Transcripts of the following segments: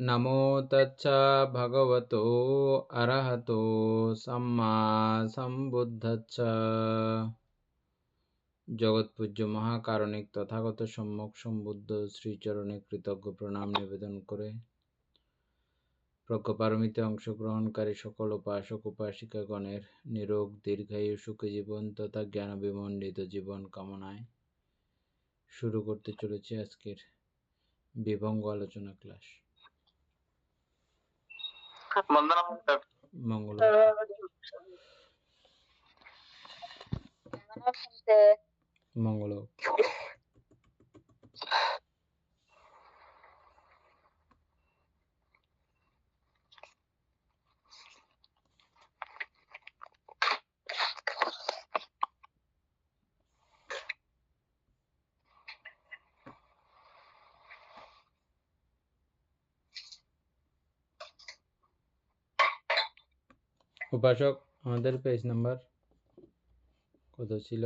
নমো তচ্ছা ভগবতো অরহতো সম্মা সম্বুদ্ধস্স। জগৎপূজ্য মহাকারণিক তথাগত সম্যক সম্বুদ্ধ শ্রীচরণে কৃতজ্ঞ প্রণাম নিবেদন করে প্রজ্ঞপারমিতে অংশগ্রহণকারী সকল উপাসক উপাসিকাগণের নিরোগ দীর্ঘায়ু সুখী জীবন তথা জ্ঞান বিমণ্ডিত জীবন কামনায় শুরু করতে চলেছি আজকের বিভঙ্গ আলোচনা ক্লাস। মঙ্গল মঙ্গল উপাসক, আমাদের পেজ নাম্বার কত ছিল?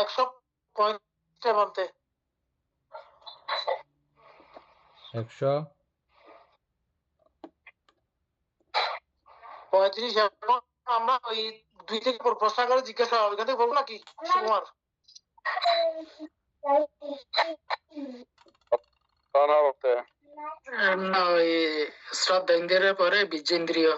একশো 135 আমরা ওই 2 থেকে প্রশ্ন করে জিজ্ঞাসা ওইখান থেকে বলবো নাকি সুকুমার? না, ওই শ্রদ্ধা ইন্দ্রিয়ের পরে বীর্যেন্দ্রিয়।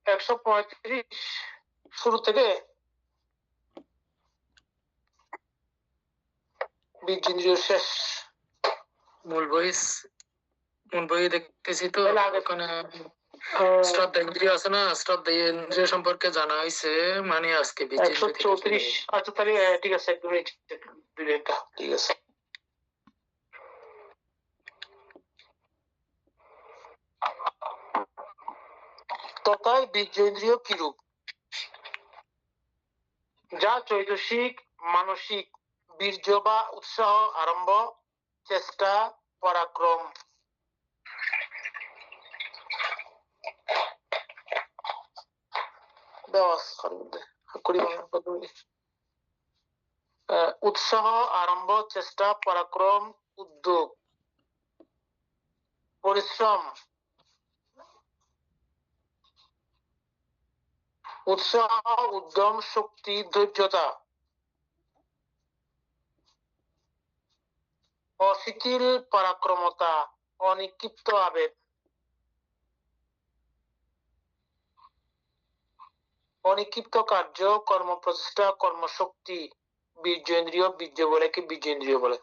একশো 135 শুরু থেকে বীর্যেন্দ্রিয় শেষ। মূল বই দেখতেছি তো, ওখানে শ্রদ্ধা ইন্দ্রিয় আছে না, শ্রদ্ধা ইন্দ্রিয় সম্পর্কে জানা হয়েছে, মানে আজকে 134। আচ্ছা তাহলে ঠিক আছে, ঠিক আছে। তথায় বীর্যেন্দ্রিয় কিরূপ? যা চৈতসিক মানসিক বীর্য বা উৎসাহ, আরম্ভ, চেষ্টা, পরাক্রম, উৎসাহ, আরম্ভ, চেষ্টা, পরাক্রম, উদ্যোগ, পরিশ্রম, উৎসাহ, উদ্যম, শক্তি, ধৈর্যতা, অশিথিল পরাক্রমতা, অনিক্ষিপ্ত আবেগ, অনিক্ষিপ্ত কার্য, কর্ম প্রচেষ্টা, কর্মশক্তি, বীর্যেন্দ্রিয়। বীর্য বলে কি বীর্যেন্দ্রিয় বলে?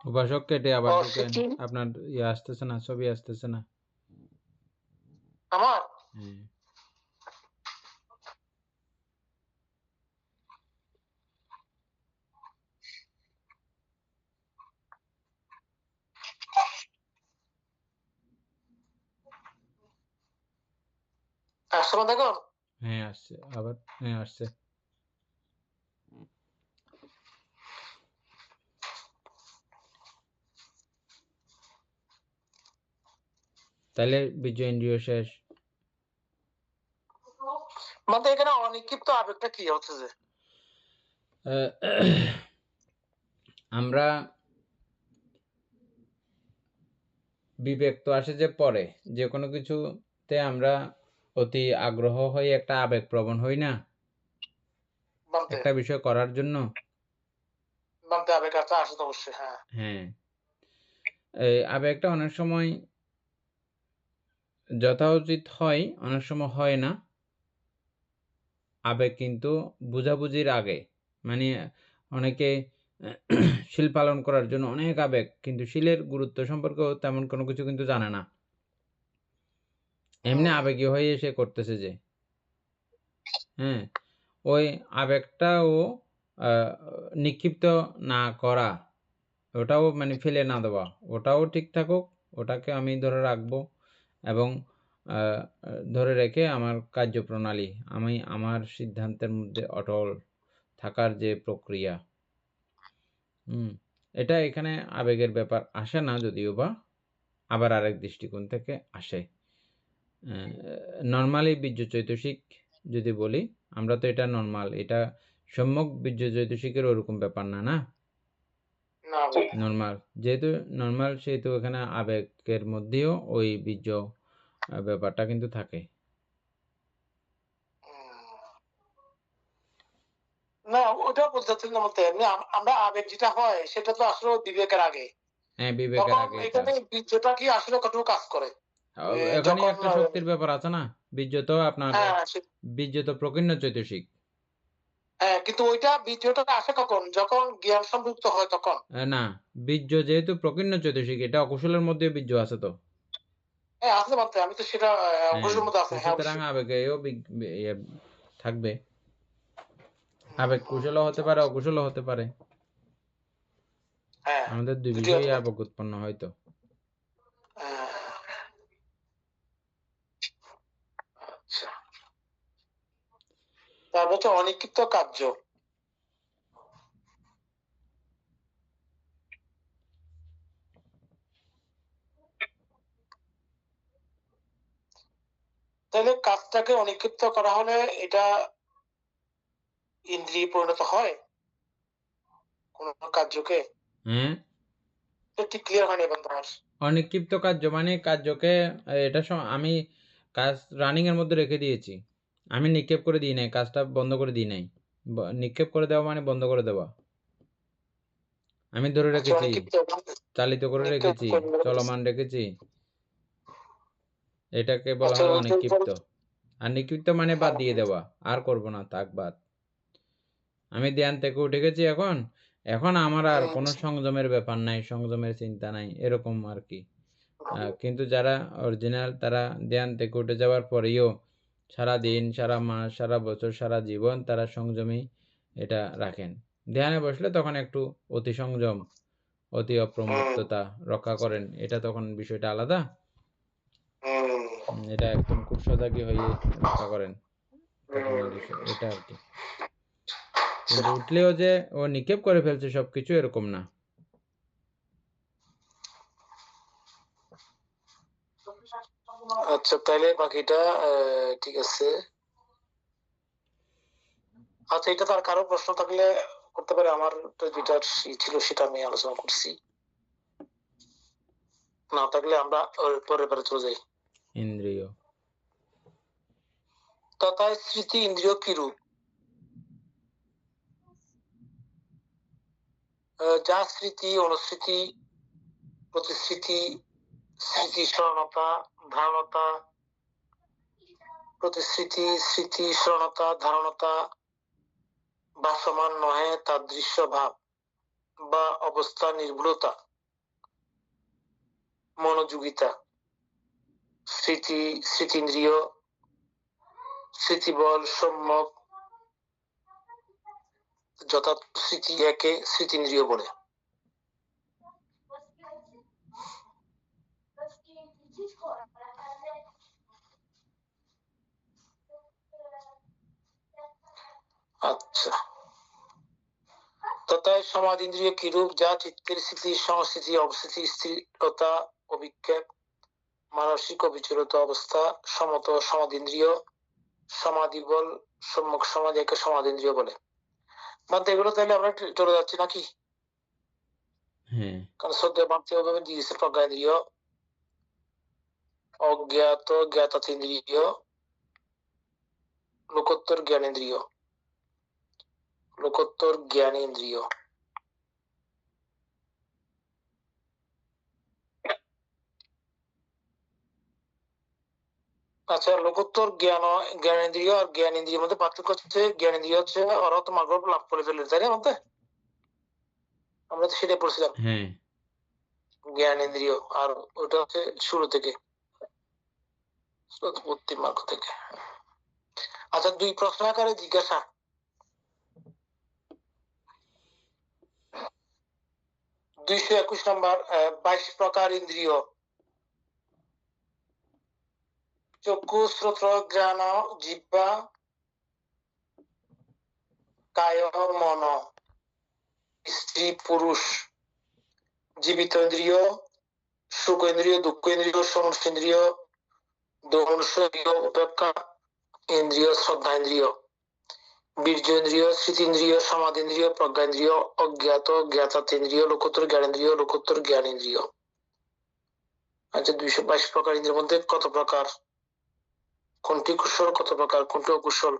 উপাসক কেটে আবার ঢুকেন, আপনার ইয়ে আসতেছে না, ছবি আসতেছে না আমার। আসছে না, দেখো। হ্যাঁ আসছে, আবার হ্যাঁ আসছে। তাহলে বীর্য ইন্দ্রিয় শেষ। মানে এখানে অনিক্ষিপ্ত আবেগটা কি হচ্ছে? যে আমরা বিবেক তো আসে যে পরে, যে কোনো কিছুতে আমরা অতি আগ্রহ হই, একটা আবেগ প্রবণ হই না একটা বিষয় করার জন্য। আবেগ আসে তো অবশ্যই। হ্যাঁ, এই আবেগটা অনেক সময় যথাউচিত হয়, অনেক সময় হয় না। আবেগ কিন্তু বুঝাবুঝির আগে, মানে অনেকে শিল পালন করার জন্য অনেক আবেগ, কিন্তু শিলের গুরুত্ব সম্পর্কেও তেমন কোনো কিছু কিন্তু জানে না। এমনি আবেগী হয়ে সে করতেছে যে, হ্যাঁ, ওই আবেগটাও নিক্ষিপ্ত না করা, ওটাও মানে ফেলে না দেওয়া, ওটাও ঠিক থাকুক, ওটাকে আমি ধরে রাখবো এবং ধরে রেখে আমার কার্যপ্রণালী, আমি আমার সিদ্ধান্তের মধ্যে অটল থাকার যে প্রক্রিয়া, এটা এখানে আবেগের ব্যাপার আসে না যদিও বা, আবার আরেক দৃষ্টিকোণ থেকে আসে। নর্মালি বীর্য চৈতসিক যদি বলি, আমরা তো এটা নর্মাল, এটা সম্যক বীর্য চৈতসিকের ওরকম ব্যাপার না, না নর্মাল, যেহেতু নর্মাল সেহেতু এখানে আবেগের মধ্যেও ওই বীর্য ব্যাপারটা কিন্তু থাকে। না, ওটা বলতে চাচ্ছি না, বলতে এমনি আমরা আবেগ যেটা হয় সেটা তো আসলে বিবেকের আগে। হ্যাঁ, বিবেকের তখন আগে এটা। এখানে বীর্যটা কি আসলে কতটুকু কাজ করে? এখানে যখন একটা শক্তির ব্যাপার আছে না, বীর্য তো আপনার, বীর্য তো প্রকীর্ণ চৈতসিক। হ্যাঁ, কিন্তু ওইটা বীর্যটা আসে কখন? যখন জ্ঞান সম্পৃক্ত হয় তখন। না, বীর্য যেহেতু প্রকীর্ণ চৈতসিক, এটা অকুশলের মধ্যে বীর্য আছে তো। হ্যাঁ, আছে মাত্র, আমি তো সেটা অকুশের মধ্যে আছে। হ্যাঁ, সুতরাং আবেগেও থাকবে, আবেগ কুশলও হতে পারে, অকুশলও হতে পারে। আমাদের দুই বিষয়ে আবেগ উৎপন্ন হয়তো। আচ্ছা, তারপর হচ্ছে অনিক্ষিপ্ত কার্য। তাহলে কাজটাকে অনিক্ষিপ্ত করা হলে এটা ইন্দ্রিয়ে পরিণত হয় কোন কার্যকে? ঠিক ক্লিয়ার হয়নি বন্ধু আমার। অনিক্ষিপ্ত কার্য মানে কার্যকে, এটা আমি কাজ রানিং এর মধ্যে রেখে দিয়েছি, আমি নিক্ষেপ করে দিই নাই, কাজটা বন্ধ করে দিই নাই। নিক্ষেপ করে দেওয়া মানে বন্ধ করে দেওয়া, আমি ধরে রেখেছি, চালিত করে রেখেছি, চলমান রেখেছি, এটাকে বলা হয় অনিক্ষিপ্ত। আর নিক্ষিপ্ত মানে বাদ দিয়ে দেওয়া, আর করব না, থাক বাদ। আমি ধ্যান থেকে উঠে গেছি, এখন আমার আর কোনো সংযমের ব্যাপার নাই, সংযমের চিন্তা নাই, এরকম আর কি। কিন্তু যারা অরিজিনাল, তারা ধ্যান থেকে উঠে যাওয়ার পরেও সারা দিন, সারা মাস, সারা বছর, সারা জীবন তারা সংযমী এটা রাখেন। ধ্যানে বসলে তখন একটু অতি সংযম, অতি অপ্রমত্ততা রক্ষা করেন, এটা তখন বিষয়টা আলাদা। এটা একদম খুব সজাগী হয়ে রক্ষা করেন তখন এই বিষয়, এটা আর কি। কিন্তু উঠলেও যে ও নিক্ষেপ করে ফেলছে সবকিছু, এরকম না। আচ্ছা, তাহলে বাকিটা ঠিক আছে। আচ্ছা, এটা তার কারো প্রশ্ন থাকলে করতে পারে, আমার যেটা ছিল সেটা আমি আলোচনা করছি, না থাকলে আমরা পরের বারে চলে যাই। ইন্দ্রিয় তথা স্মৃতি ইন্দ্রিয় কি রূপ? যা স্মৃতি, অনুস্মৃতি, প্রতিশ্রুতি, স্মৃতি স্মরণতা, ধারণতা, প্রতিশ্রুতি, স্মৃতি স্মরণতা, ধারণতা ভাসমান নহে, তার দৃশ্য ভাব বা অবস্থা, নির্ভুলতা, মনোযোগিতা, স্মৃতি, স্মৃতিন্দ্রিয়, স্মৃতিবল, সম্যক, যথার্থ স্মৃতি একে স্মৃতিন্দ্রিয় বলে। আচ্ছা, তথা সমাধি ইন্দ্রিয় কিরূপ? যা চিত্তের স্থিতি, সংস্থিতি, অবস্থিতি, স্থিরতা, অভিক্ষেপ, মানসিক অবিচলিত অবস্থা, সমত সমাধীন্দ্রিয়, সমাধি বল, সম্মুখ সমাধি একে সমাধীন্দ্রিয় বলে। মানে এগুলো তাহলে আমরা চলে যাচ্ছি নাকি? কারণ শ্রদ্ধা ভাবে দিয়েছে প্রজ্ঞাইন্দ্রিয়, অজ্ঞাত জ্ঞাতাতীন্দ্রিয়, লোকোত্তর জ্ঞানেন্দ্রিয়, লোকোত্তর জ্ঞানেন্দ্রিয়। আচ্ছা, লোকোত্তর জ্ঞানেন্দ্রিয় আর জ্ঞানেন্দ্রিয়ের মধ্যে পার্থক্য হচ্ছে, জ্ঞানেন্দ্রিয় হচ্ছে অরহত মার্গ লাভ করে ফেলে, তাই না? মধ্যে আমরা তো সেটাই পড়ছিলাম, হ্যাঁ জ্ঞানেন্দ্রিয়। আর ওটা হচ্ছে শুরু থেকে, 32 মার্ক থেকে। আচ্ছা, 2 প্রশ্ন আকারে জিজ্ঞাসা। 221 নম্বর, 22 প্রকার ইন্দ্রিয়: চক্ষু, শ্রোত্র, ঘ্রাণ, জিহ্বা, কায়, মন। স্ত্রী, পুরুষ। জীবিত ইন্দ্রিয়, সুখ ইন্দ্রিয়, দুঃখ ইন্দ্রিয়, সমস্তেন্দ্রিয়, দমনসেন্দ্রিয়, উপেক্ষা ইন্দ্রিয়, শ্রদ্ধা ইন্দ্রিয়। বীর্য ইন্দ্রিয়, স্মৃতিন্দ্রিয়, সমাধিন্দ্রিয়, প্রজ্ঞাইন্দ্রিয়, অজ্ঞাত জ্ঞাতাতেন্দ্রিয়, লোকোত্তর জ্ঞানেন্দ্রিয়, লোকোত্তর জ্ঞানেন্দ্রিয়। আচ্ছা, 222 প্রকার ইন্দ্রিয়ের মধ্যে কত প্রকার? কোনটি কুশল, কত প্রকার কোনটি অকুশল,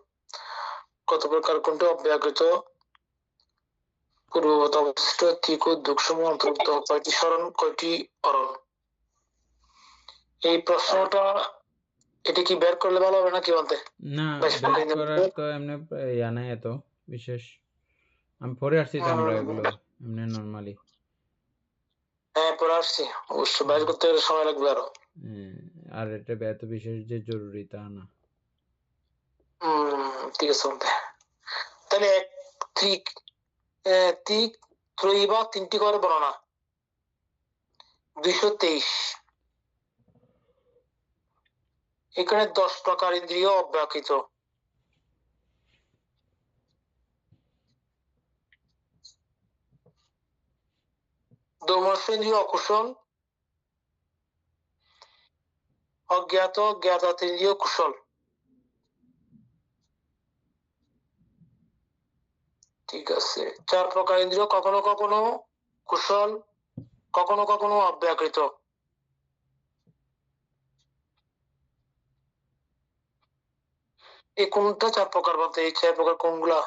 কত প্রকার কোনটি অব্যাকৃত, পূর্ববত অবশিষ্ট, ত্রিকুট দুঃখসমূহ অন্তর্ভুক্ত, কয়টি স্মরণ, কয়টি অরণ? এই প্রশ্নটা এটা কি বের করলে ভালো হবে নাকি বলতে? না, বের করার তো এমনি ইয়া নাই এত বিশেষ, আমি পড়ে আসছি তো আমরা এগুলো এমনি নর্মালি। হ্যাঁ, পড়ে আসছি, অবশ্য বের করতে গেলে সময় লাগবে আরো। আর এটা এত বিশেষ যে জরুরি তা না। ঠিক আছে বলতে। তাহলে ত্রয়ী বা 3টি করে বর্ণনা। 223, এখানে 10 প্রকার ইন্দ্রিয় অব্যাকৃত। দমনসেন্দ্রিয় অকুশল, অজ্ঞাত জ্ঞাতাতেন্দ্রিয় কুশল। ঠিক আছে, 4 প্রকার ইন্দ্রিয় কখনো কখনো কুশল, কখনো কখনো অব্যাকৃত। এই কোনটা 4 প্রকার বলতে? এই 4 প্রকার কোনগুলা?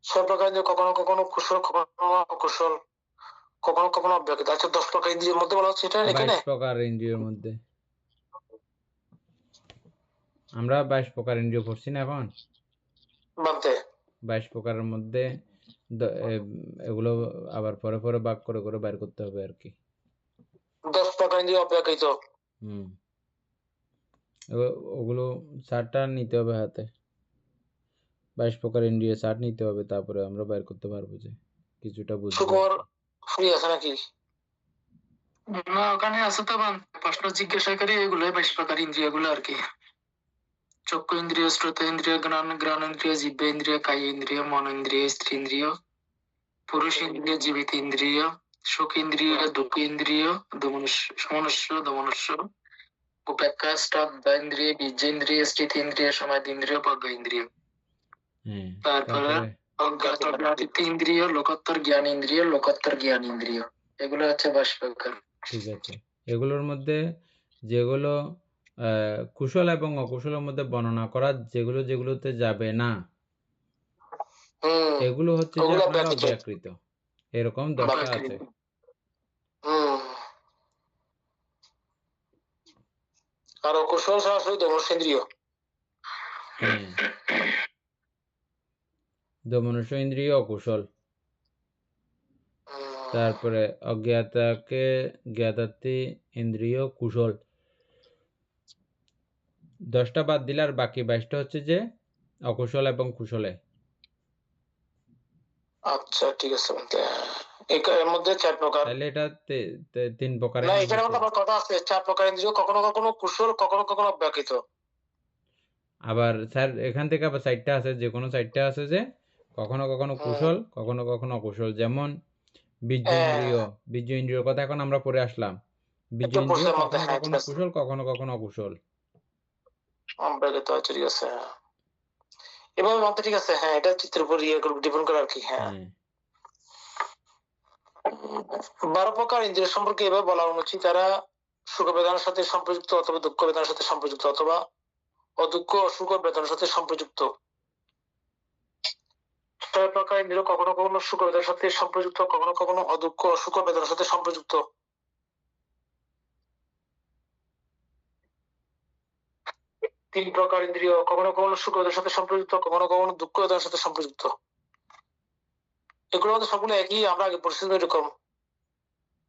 6 প্রকার ইন্দ্রিয় কখনো কখনো কুশল, কখনো অকুশল, কখনো কখনো অব্যাকৃত। আচ্ছা, 10 প্রকার ইন্দ্রিয়ের মধ্যে বলা হচ্ছে এটা এখানে 22 প্রকার ইন্দ্রিয়ের মধ্যে আমরা 22 প্রকার ইন্দ্রিয় পড়ছি না এখন? বলতে 22 প্রকারের মধ্যে এগুলো আবার পরে পরে ভাগ করে করে বের করতে হবে আর কি। 10 প্রকার ইন্দ্রিয় অব্যাকৃত। ওগুলো চারটা নিতে হবে হাতে, 22 প্রকার ইন্দ্রিয় চার্ট নিতে হবে, তারপরে আমরা বের করতে পারবো যে কিছুটা বুঝবো। সুকুমার ফ্রি আছে নাকি? না, ওখানে আছে তো প্রশ্ন জিজ্ঞাসা করি, এগুলো 22 প্রকার ইন্দ্রিয় গুলো আর কি। চক্ষু ইন্দ্রিয়, শ্রোত ইন্দ্রিয়, ঘ্রাণেন্দ্রিয়, জিহ্বেন্দ্রিয়, কায় ইন্দ্রিয়, মন ইন্দ্রিয়, স্ত্রী ইন্দ্রিয়, পুরুষ ইন্দ্রিয়, জীবিত ইন্দ্রিয়, সুখ ইন্দ্রিয়, দুঃখ ইন্দ্রিয়, দমনস্য, উপেক্ষা, শ্রদ্ধা ইন্দ্রিয়, বীর্যেন্দ্রিয়, স্থিতি ইন্দ্রিয়, সমাধি ইন্দ্রিয়, প্রজ্ঞা ইন্দ্রিয়। তারপরে অজ্ঞাত জ্ঞাতিত ইন্দ্রিয়, লোকোত্তর জ্ঞান ইন্দ্রিয়, লোকোত্তর জ্ঞান ইন্দ্রিয়। এগুলো হচ্ছে 22 প্রকার। ঠিক আছে, এগুলোর মধ্যে যেগুলো কুশল এবং অকুশলের মধ্যে বর্ণনা করা, যেগুলো যেগুলোতে যাবে না এগুলো হচ্ছে যে আপনার অব্যাকৃত। এরকম 10টা আছে। আর অকুশল সরাসরি দমনসেন্দ্রিয়। দমনস্য ইন্দ্রিয় অকুশল। তারপরে অজ্ঞাতাকে জ্ঞাতাতে ইন্দ্রিয় কুশল। 10টা বাদ দিলে আর বাকি 22টা হচ্ছে যে অকুশল এবং কুশলে। আচ্ছা, ঠিক আছে। এর মধ্যে 4 প্রকার। তাহলে এটা 3 প্রকার। না, এখানে মধ্যে আবার কথা আছে, 4 প্রকার ইন্দ্রিয় কখনো কখনো কুশল, কখনো কখনো অব্যাকৃত। আবার স্যার এখান থেকে আবার 4টা আছে, যে কোনো 4টা আছে যে কখনো কখনো কুশল, কখনো কখনো অকুশল। যেমন বীর্য ইন্দ্রিয়র কথা এখন আমরা পড়ে আসলাম। বীর্য ইন্দ্রিয় কখনো কখনো কুশল, কখনো কখনো অকুশল। অব্যাকৃত। ঠিক আছে, এভাবে মানতে ঠিক আছে। হ্যাঁ, এটা চিত্রের উপর ডিপেন্ড করে আর কি। হ্যাঁ, 12 প্রকার ইন্দ্রিয় সম্পর্কে এভাবে বলা উচিত: তারা সুখ বেদনার সাথে সম্পৃক্ত, অথবা দুঃখ বেদনার সাথে সম্পৃক্ত, অথবা অদুঃখ অসুখ বেদনার সাথে সম্পৃক্ত। 6 প্রকার ইন্দ্রিয় কখনো কখনো সুখ বেদনার সাথে সম্পৃক্ত, কখনো কখনো অদুঃখ অসুখ বেদনার সাথে সম্পৃক্ত। 3 প্রকার ইন্দ্রিয় কখনো কখনো সুখ বেদনার সাথে সম্পৃক্ত, কখনো কখনো দুঃখ বেদনার সাথে সম্পৃক্ত। এগুলো আমাদের সবগুলো একই, আমরা আগে পড়ছি এরকম।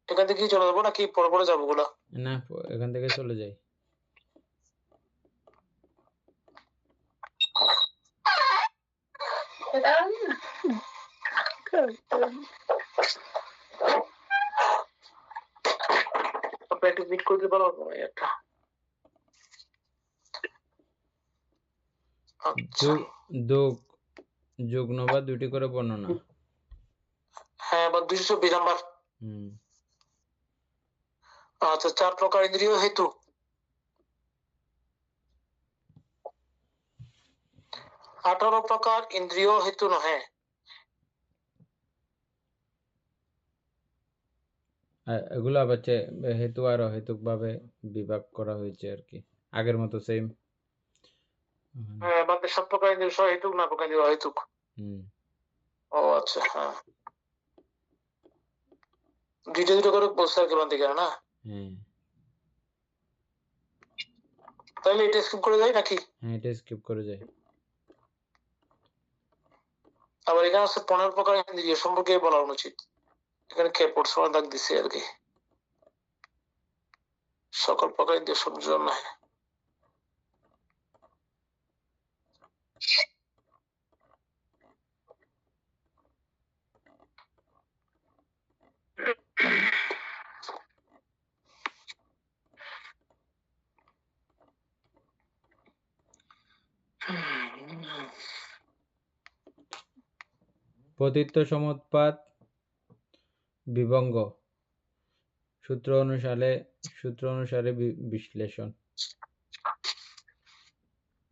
এখান থেকে কি চলে যাবো নাকি পরে পরে যাবো গুলা? না, এখান থেকে চলে যাই। আপনি একটু মিট করে দিতে পারবো একটা? আচ্ছা, যুগ্ন বা দুটি করে বর্ণনা। হ্যাঁ, বা 224 নাম্বার। আচ্ছা, 4 প্রকার ইন্দ্রিয় হেতু। আঠারো প্রকার ইন্দ্রিয় হেতু নহে। এগুলো আবার হেতু আর অহেতুক ভাবে বিভাগ করা হয়েছে আর কি, আগের মতো সেম। হ্যাঁ, বাকি 7 প্রকার ইন্দ্রিয় সহ হেতুক, না প্রকার ইন্দ্রিয় অহেতুক। ও আচ্ছা, হ্যাঁ, দুটো করে বলছে আর কি বান থেকে, না? তাহলে এটা স্কিপ করে যাই নাকি? হ্যাঁ, এটা স্কিপ করে যাই। আবার এখানে আছে 15 প্রকার ইন্দ্রিয় সম্পর্কে বলা উচিত। এখানে কে পড়ছে দাগ দিছে আর কি, সকল প্রকার ইন্দ্রিয় সবুজ নয়। পতিত্ব সমুৎপাত বিভঙ্গ সূত্র অনুসারে বিশ্লেষণ।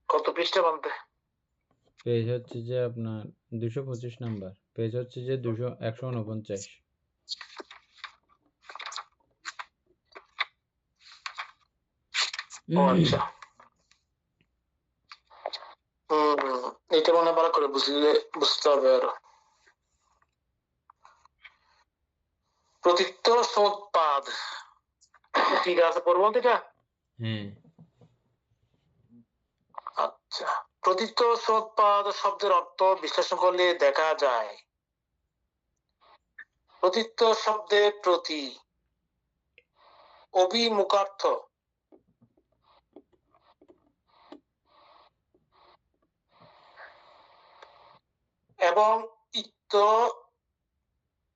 কত পৃষ্ঠা বানতে? পেজ হচ্ছে যে আপনার 225 নাম্বার, পেজ হচ্ছে যে 149। ও আচ্ছা, এটা মনে ভালো করে বুঝতে হবে আরো। প্রতিত্ব সমুৎপাদ, ঠিক আছে, পড়বো এটা? আচ্ছা, প্রতিত্ব সমুৎপাদ শব্দের অর্থ বিশ্লেষণ করলে দেখা যায়, প্রতিত্ব শব্দে প্রতি, অভিমুখার্থ, এবং ইত্য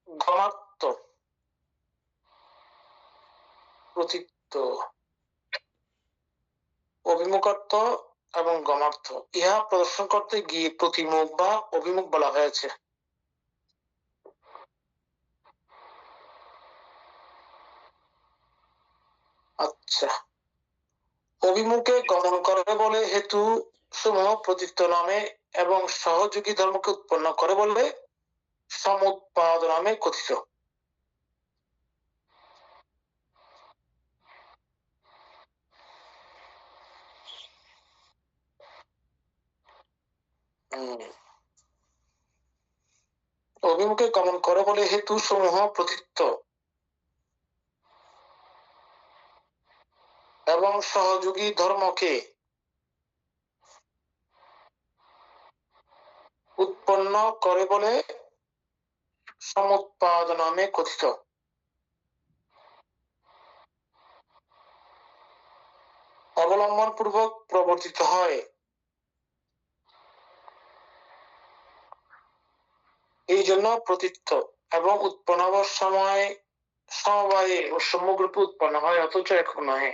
গমার্থ। প্রতিত্ব, অভিমুখার্থ এবং গমার্থ ইহা প্রদর্শন করতে গিয়ে প্রতিমুখ বা অভিমুখ বলা হয়েছে। আচ্ছা, অভিমুখে গমন করে বলে হেতু সমূহ প্রতিত্ব নামে এবং সহযোগী ধর্মকে উৎপন্ন করে বলে সমুৎপাদ নামে কথিত। অভিমুখে গমন করে বলে হেতু সমূহ প্রতিত্ব এবং সহযোগী ধর্মকে উৎপন্ন করে বলে সমুৎপাদ নামে কথিত। অবলম্বন পূর্বক প্রবর্তিত হয়, এই জন্য প্রতিত্ব এবং উৎপন্ন হওয়ার সময় সমবায়ে ও সম্যগ্রূপে উৎপন্ন হয়, অথচ একক নহে,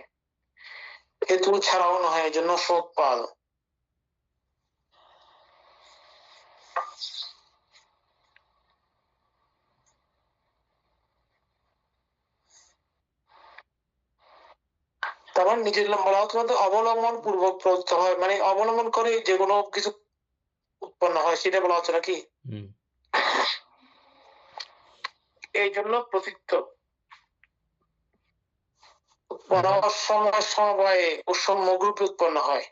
হেতু ছাড়াও নহে, এই জন্য সমুৎপাদ। তারপর নিজের বলা হচ্ছে অবলম্বন পূর্বক প্রবর্তিত হয়, মানে অবলম্বন করে যে কোনো কিছু উৎপন্ন হয় সেটা বলা হচ্ছে নাকি? এই জন্য প্রতিত্ব উৎপন্ন হওয়ার সময় সমবায়ে ও সম্যগ্রূপে উৎপন্ন হয়,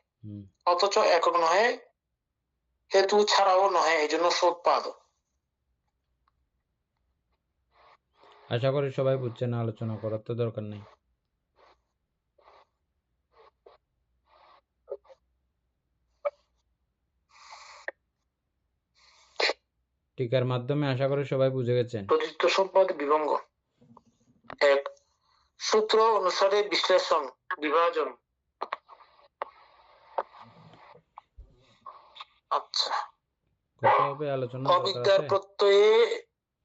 অথচ একক নহে, হেতু ছাড়াও নহে, এই জন্য সমুৎপাদ। আশা করি সবাই বুঝছেন, আলোচনা করার তো দরকার নেই। টিকার মাধ্যমে আশা করি সবাই বুঝে গেছেন। প্রতীত্য সম্পদ বিভঙ্গ। 1 সূত্র অনুসারে বিশ্লেষণ বিভাজন। আচ্ছা, করতে হবে, আলোচনা দরকার অবিদ্যার আছে। প্রত্যয়ে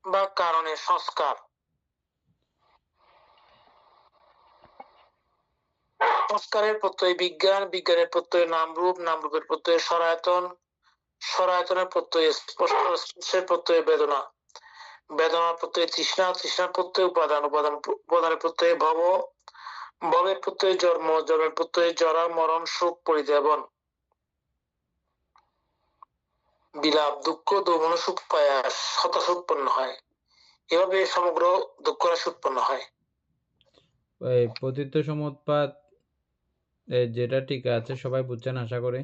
বা কারণে সংস্কার। সংস্কারের প্রত্যয় বিজ্ঞান, বিজ্ঞানের প্রত্যয় নামরূপ, নামরূপের প্রত্যয় সরায়তন, সরায়তনের প্রত্যয় স্পষ্ট, স্পর্শের প্রত্যয় বেদনা, বেদনার প্রত্যয় তৃষ্ণা, তৃষ্ণার প্রত্যয় উপাদান, উপাদানের প্রত্যয় ভব, ভবের প্রত্যয় জন্ম, জন্মের প্রত্যয় জরা মরণ শোক পরিদেবন, বিলাপ দুঃখ দমন সুখ পায়াস হতাশ উৎপন্ন হয়। এভাবে সমগ্র দুঃখ রাশি উৎপন্ন হয়। এই পতিত্ব সমুৎপাত যেটা টিকা আছে সবাই বুঝছেন আশা করি,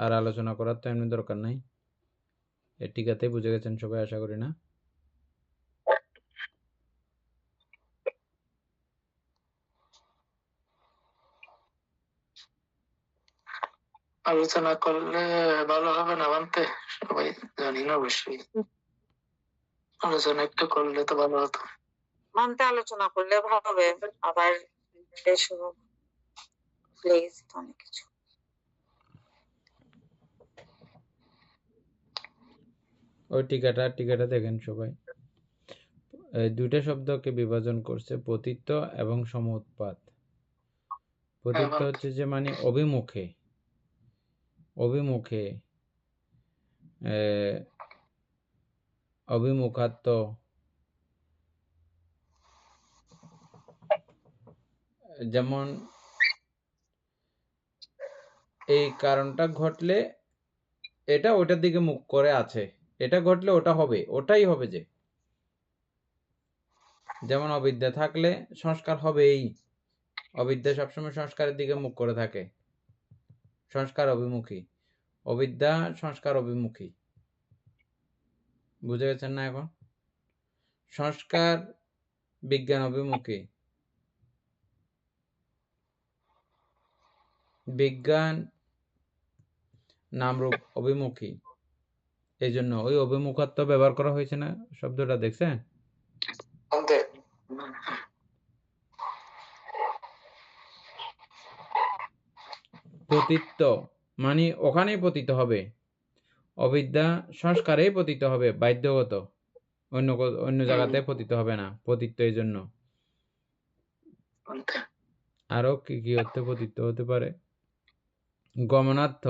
আর আলোচনা করার তো এমনি দরকার নাই, এই টিকাতেই বুঝে গেছেন সবাই আশা করি, না? আলোচনা করলে ভালো হবে না মানতে, সবাই জানি না অবশ্যই, আলোচনা একটু করলে তো ভালো হতো। মানতে আলোচনা করলে ভালো হবে, আবার প্লিজ অনেক কিছু। ওই টিকাটা দেখেন সবাই, এই দুইটা শব্দকে বিভাজন করছে, পতিত্ব এবং সমুৎপাত। পতিত্ব হচ্ছে যে মানে অভিমুখে, অভিমুখে অভিমুখাত্ম, যেমন এই কারণটা ঘটলে এটা ওটার দিকে মুখ করে আছে, এটা ঘটলে ওটা হবে, ওটাই হবে, যে যেমন অবিদ্যা থাকলে সংস্কার হবেই, অবিদ্যা সবসময় সংস্কারের দিকে মুখ করে থাকে, সংস্কার অভিমুখী, অবিদ্যা সংস্কার অভিমুখী। বুঝে গেছেন না? এখন সংস্কার বিজ্ঞান অভিমুখী, বিজ্ঞান নামরূপ অভিমুখী, এই জন্য ওই অভিমুখাত্ব ব্যবহার করা হয়েছে না শব্দটা, দেখছেন? পতিত্ব মানে ওখানেই পতিত হবে, অবিদ্যা সংস্কারেই পতিত হবে, বাধ্যগত, অন্য জায়গাতে পতিত হবে না, পতিত্ব। এই জন্য আরো কি কি অর্থে পতিত হতে পারে? গমনার্থ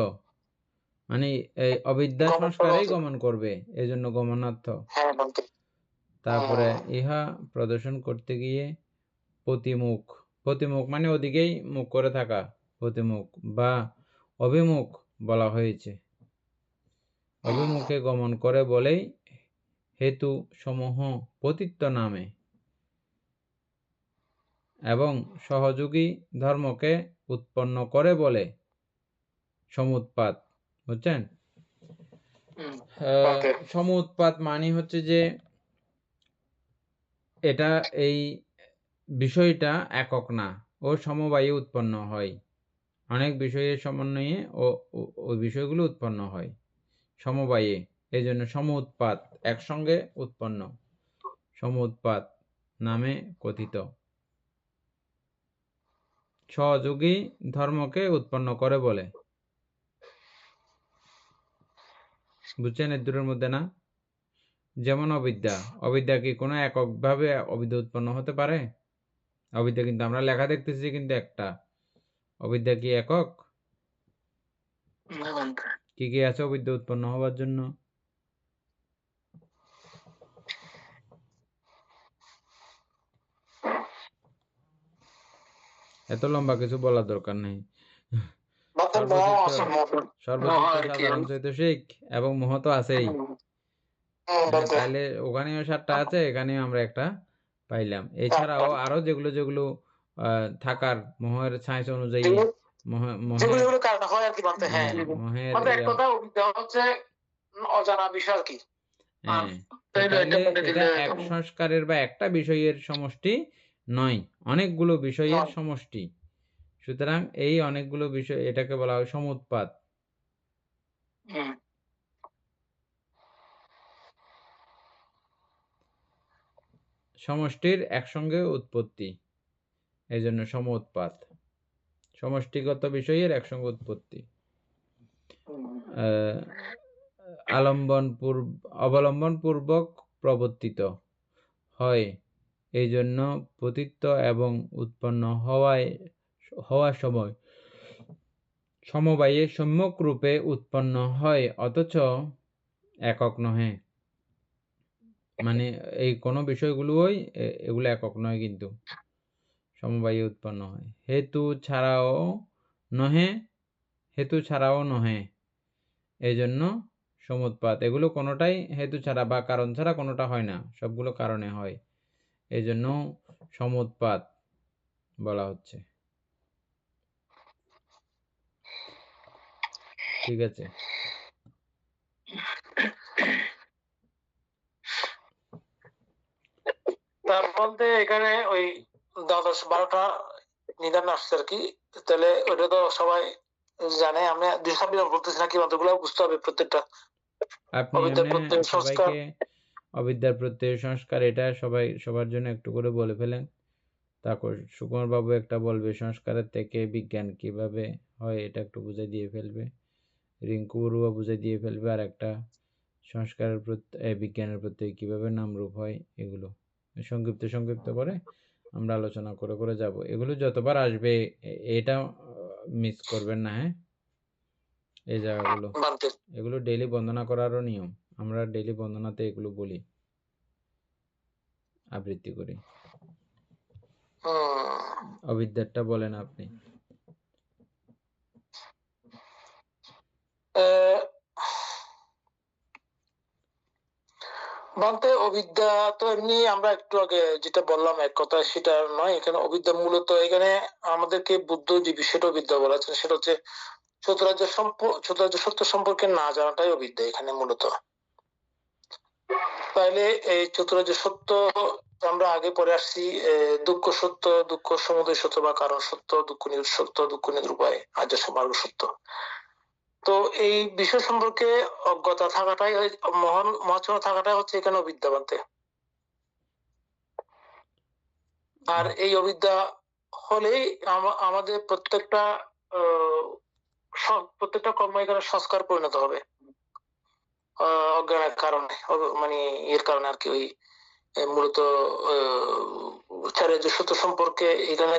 মানে এই অবিদ্যা সংস্কারেই গমন করবে, এই জন্য গমনার্থ। তারপরে ইহা প্রদর্শন করতে গিয়ে প্রতিমুখ, প্রতিমুখ মানে ওদিকেই মুখ করে থাকা, প্রতিমুখ বা অভিমুখ বলা হয়েছে, অভিমুখে গমন করে বলেই হেতু সমূহ পতিত্ব নামে, এবং সহযোগী ধর্মকে উৎপন্ন করে বলে সমুৎপাত। বুঝছেন? সমুৎপাত মানে হচ্ছে যে এটা এই বিষয়টা একক না, ও সমবায়ে উৎপন্ন হয়, অনেক বিষয়ের সমন্বয়ে ওই বিষয়গুলো উৎপন্ন হয় সমবায়ে, এই জন্য সমুৎপাত, একসঙ্গে উৎপন্ন, সমুৎপাত নামে কথিত। সহযোগী ধর্মকে উৎপন্ন করে বলে। বুঝছেন এর দুটোর মধ্যে না? যেমন অবিদ্যা, অবিদ্যা কি কোনো এককভাবে অবিদ্যা উৎপন্ন হতে পারে? অবিদ্যা কিন্তু আমরা লেখা দেখতেছি কিন্তু একটা, অবিদ্যা কি একক? কি কি আছে অবিদ্যা উৎপন্ন হওয়ার জন্য? এত লম্বা কিছু বলার দরকার নেই, সাধারণ চৈতসিক এবং মোহ তো আছেই, তাইলে ওখানেও 7টা আছে, এখানেও আমরা একটা পাইলাম। এছাড়াও আরো যেগুলো যেগুলো থাকার মোহের সায়েন্স অনুযায়ী, অজানা বিষয় কি, এটা এক সংস্কারের বা একটা বিষয়ের সমষ্টি নয়, অনেকগুলো বিষয়ের সমষ্টি। সুতরাং এই অনেকগুলো বিষয়, এটাকে বলা হয় সমুৎপাত। সমষ্টির একসঙ্গে উৎপত্তি, এই জন্য সমোৎপাত, সমষ্টিগত বিষয়ের একসঙ্গে উৎপত্তি। অবলম্বন পূর্বক প্রবর্তিত হয়, এই জন্য পতিত এবং উৎপন্ন হওয়ার সময় সমবায়ে সম্যক রূপে উৎপন্ন হয়, অথচ একক নহে। মানে এই কোনো বিষয়গুলোই এগুলো একক নয়, কিন্তু সমবায়ে উৎপন্ন হয়। হেতু ছাড়াও নহে, এই জন্য সমুৎপাত। এগুলো কোনোটাই হেতু ছাড়া বা কারণ ছাড়া কোনোটা হয় না, সবগুলো কারণে হয়, এই জন্য সমুৎপাত বলা হচ্ছে। ঠিক আছে। তার মধ্যে এখানে ওই 10-12টা নিদান আসছে আর কি, তাহলে ওটা তো সবাই জানে। আমি বলতেছি না, কি মন্ত্রগুলো বুঝতে হবে প্রত্যেকটা। আপনি সবাইকে অবিদ্যার প্রত্যয় সংস্কার, এটা সবার জন্য একটু করে বলে ফেলেন। তারপর সুকুমার বাবু একটা বলবে সংস্কারের থেকে বিজ্ঞান কিভাবে হয়, এটা একটু বুঝে দিয়ে ফেলবে। রিঙ্কু বড়ুয়া বুঝে দিয়ে ফেলবে আর একটা সংস্কারের বিজ্ঞানের প্রত্যয় কিভাবে নামরূপ হয়। এগুলো সংক্ষিপ্ত করে আমরা আলোচনা করে যাব। এগুলো যতবার আসবে এটা মিস করবেন না। হ্যাঁ, এই জায়গাগুলো, এগুলো ডেইলি বন্দনা করারও নিয়ম। আমরা ডেইলি বন্দনাতে এগুলো বলি, আবৃত্তি করি। অবিদ্যারটা বলেন আপনি। বলতে অবিদ্যা তো এমনি আমরা একটু আগে যেটা বললাম এক কথা, সেটা নয়। এখানে অবিদ্যা মূলত এখানে আমাদেরকে বুদ্ধ যে বিষয়টা অবিদ্যা বলা হচ্ছে, সেটা হচ্ছে চতুরার্য সত্য সম্পর্কে না জানাটাই অবিদ্যা এখানে মূলত। তাইলে এই চতুরার্য সত্য আমরা আগে পরে আসছি, দুঃখ সত্য, দুঃখ সমুদয় সত্য বা কারণ সত্য, দুঃখ নিরোধ সত্য, দুঃখ নিরূপায়, আর্য মার্গ সত্য। তো এই বিষয় সম্পর্কে অজ্ঞতা থাকাটাই, মহাচ্ছন্ন থাকাটাই হচ্ছে এখানে অবিদ্যা বলতে। আর এই অবিদ্যা হলেই আমাদের প্রত্যেকটা কর্ম এখানে সংস্কার পরিণত হবে অজ্ঞানের কারণে, মানে এর কারণে আর কি। ওই মূলত চারিত্র্য সত্য সম্পর্কে এখানে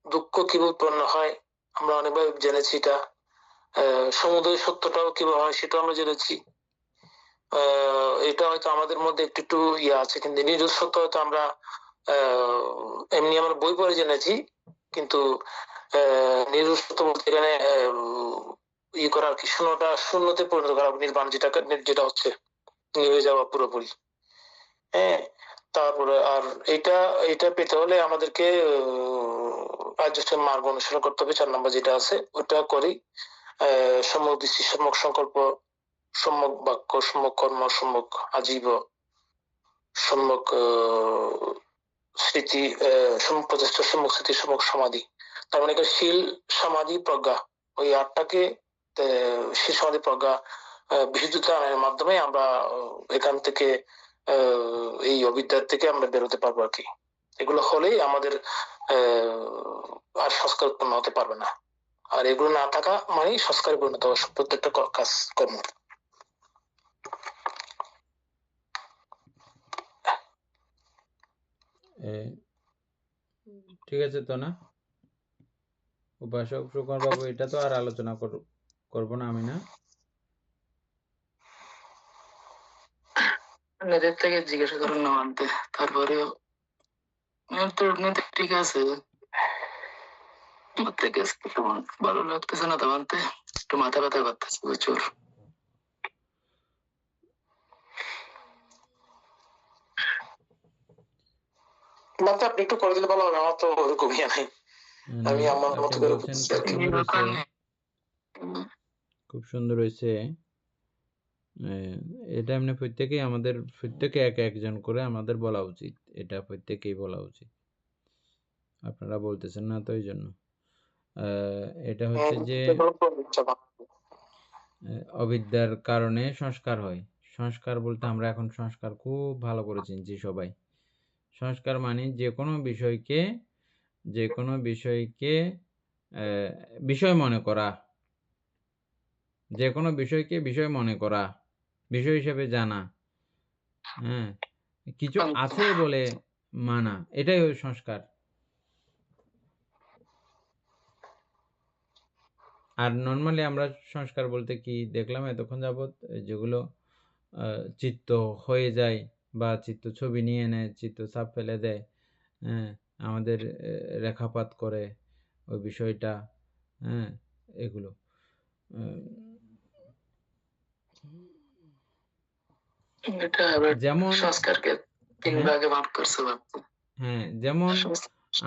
দুঃখ কিভাবে উৎপন্ন হয় আমরা অনেকভাবে জেনেছি। এটা সমুদয় সত্যটাও কিভাবে হয় সেটা আমরা জেনেছি। এটা হয়তো আমাদের মধ্যে একটু ইয়ে আছে, কিন্তু নিরোধ সত্য হয়তো আমরা এমনি আমরা বই পড়ে জেনেছি, কিন্তু নিরোধ সত্য বলতে এখানে ই করা আর কি, শূন্যতে পরিণত করা, নির্বাণ যেটা হচ্ছে নিভে যাওয়া পুরোপুরি। হ্যাঁ, তারপরে আর এটা পেতে হলে আমাদেরকে আর্য মার্গ অনুসরণ করতে হবে। 4 নম্বর যেটা আছে ওটা করি। সম্যক দৃষ্টি, সম্যক সংকল্প, সম্যক বাক্য, সম্যক কর্ম, সম্যক আজীব, সম্যক স্মৃতি, সম্যক প্রচেষ্টা, সম্যক স্মৃতি, সম্যক সমাধি। তার মানে শীল, সমাধি, প্রজ্ঞা, ওই 8টাকে শীল, সমাধি, প্রজ্ঞা বিশুদ্ধতার মাধ্যমে আমরা এখান থেকে এই অবিদ্যার থেকে আমরা বেরোতে পারবো আর কি। এগুলো হলেই আমাদের আর সংস্কার উৎপন্ন হতে পারবে না। আর এগুলো না থাকা মানেই সংস্কারে পরিণত হওয়া প্রত্যেকটা কাজ কর্ম। ঠিক আছে তো না উপাসক সুকুমার বাবু? এটা তো আর আলোচনা করবো না আমি, না? নিজের থেকে জিজ্ঞাসা করুন না মানতে, তারপরেও ঠিক আছে, ভালো লাগতেছে না তো মানতে, একটু মাথা ব্যথা করতেছে প্রচুর। আপনি একটু করে দিলে ভালো হবে, আমার তো ওরকম ইয়ে নাই। আমি আমার মতো করে খুব সুন্দর হয়েছে। এটা এমনি প্রত্যেকেই আমাদের একজন করে আমাদের বলা উচিত, এটা প্রত্যেকেই বলা উচিত। আপনারা বলতেছেন না তো, এই জন্য। এটা হচ্ছে যে অবিদ্যার কারণে সংস্কার হয়। সংস্কার বলতে আমরা এখন সংস্কার খুব ভালো করে চিনছি সবাই। সংস্কার মানে যে কোনো বিষয়কে বিষয় মনে করা, যে কোনো বিষয়কে বিষয় মনে করা, বিষয় হিসেবে জানা, হ্যাঁ, কিছু আছে বলে মানা, এটাই ওই সংস্কার। আর নর্মালি আমরা সংস্কার বলতে কি দেখলাম এতক্ষণ যাবৎ, যেগুলো চিত্ত হয়ে যায় বা চিত্ত ছবি নিয়ে নেয়, চিত্ত ছাপ ফেলে দেয়, হ্যাঁ, আমাদের রেখাপাত করে ওই বিষয়টা, হ্যাঁ, এগুলো এটা আবার যেমন সংস্কারকে তিন হ্যাঁ, ভাগে ভাগ করছে বাপু। হ্যাঁ, যেমন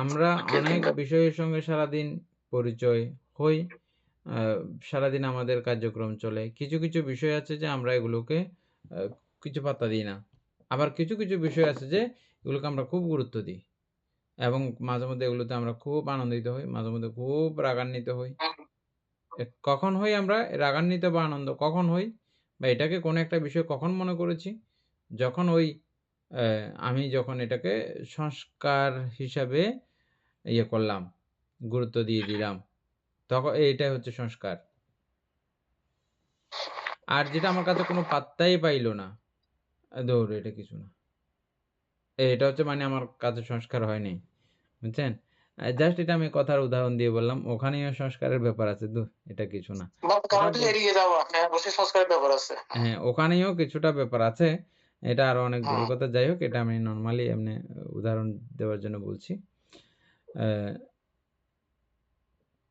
আমরা অনেক বিষয়ের সঙ্গে সারাদিন পরিচয় হই, সারাদিন আমাদের কার্যক্রম চলে। কিছু কিছু বিষয় আছে যে আমরা এগুলোকে কিছু পাত্তা দিই না। আবার কিছু কিছু বিষয় আছে যে এগুলোকে আমরা খুব গুরুত্ব দিই এবং মাঝে মধ্যে এগুলোতে আমরা খুব আনন্দিত হই, মাঝে মধ্যে খুব রাগান্বিত হই। কখন হই আমরা রাগান্বিত বা আনন্দ কখন হই, বা এটাকে কোনো একটা বিষয় কখন মনে করেছি, যখন ওই আমি যখন এটাকে সংস্কার হিসাবে ইয়ে করলাম, গুরুত্ব দিয়ে দিলাম, তখন এইটাই হচ্ছে সংস্কার। আর যেটা আমার কাছে কোনো পাত্তাই পাইল না, ধুর এটা কিছু না, এটা হচ্ছে মানে আমার কাছে সংস্কার হয়নি, বুঝছেন? জাস্ট এটা আমি কথার উদাহরণ দিয়ে বললাম, ওখানেও সংস্কারের ব্যাপার আছে, এটা কিছু না। হ্যাঁ, ওখানেও কিছুটা ব্যাপার আছে, এটা আরো অনেক দূরের কথা। যাই হোক, এটা আমি নর্মালি এমনি উদাহরণ দেওয়ার জন্য বলছি।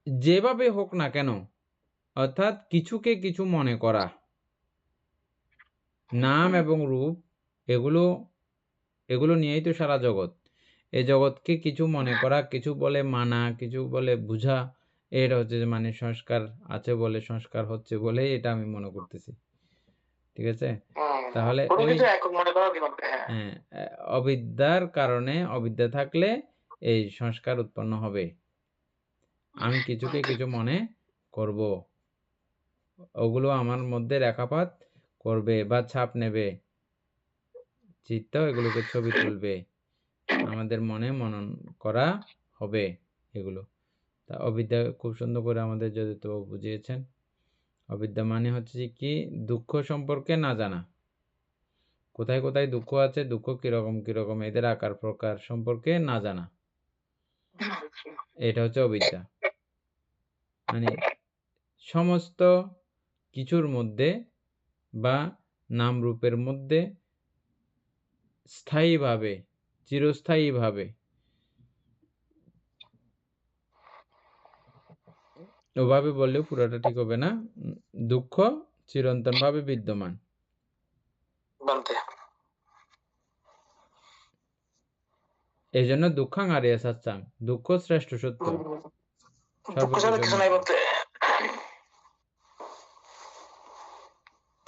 যেভাবে হোক না কেন, অর্থাৎ কিছুকে কিছু মনে করা, নাম এবং রূপ, এগুলো নিয়েই তো সারা জগৎ। এই জগৎকে কিছু মনে করা, কিছু বলে মানা, কিছু বলে বুঝা, এটা হচ্ছে যে মানে সংস্কার আছে বলে, সংস্কার হচ্ছে বলে এটা আমি মনে করতেছি। ঠিক আছে? তাহলে ওই হ্যাঁ, অবিদ্যার কারণে, অবিদ্যা থাকলে এই সংস্কার উৎপন্ন হবে। আমি কিছুকে কিছু মনে করব, ওগুলো আমার মধ্যে রেখাপাত করবে বা ছাপ নেবে, চিত্ত এগুলোকে ছবি তুলবে, আমাদের মনে মনন করা হবে এগুলো। তা অবিদ্যা খুব সুন্দর করে আমাদের যদিতবাবু বুঝিয়েছেন। অবিদ্যা মানে হচ্ছে কি, দুঃখ সম্পর্কে না জানা, কোথায় কোথায় দুঃখ আছে, দুঃখ কিরকম কিরকম, এদের আকার প্রকার সম্পর্কে না জানা, এটা হচ্ছে অবিদ্যা। মানে সমস্ত কিছুর মধ্যে বা নাম রূপের মধ্যে স্থায়ীভাবে, চিরস্থায়ীভাবে, ওভাবে বললেও পুরোটা ঠিক হবে না, দুঃখ চিরন্তনভাবে বিদ্যমান। এই জন্য দুঃখাং আরিয়া সাচ্চাং, দুঃখ শ্রেষ্ঠ সত্য।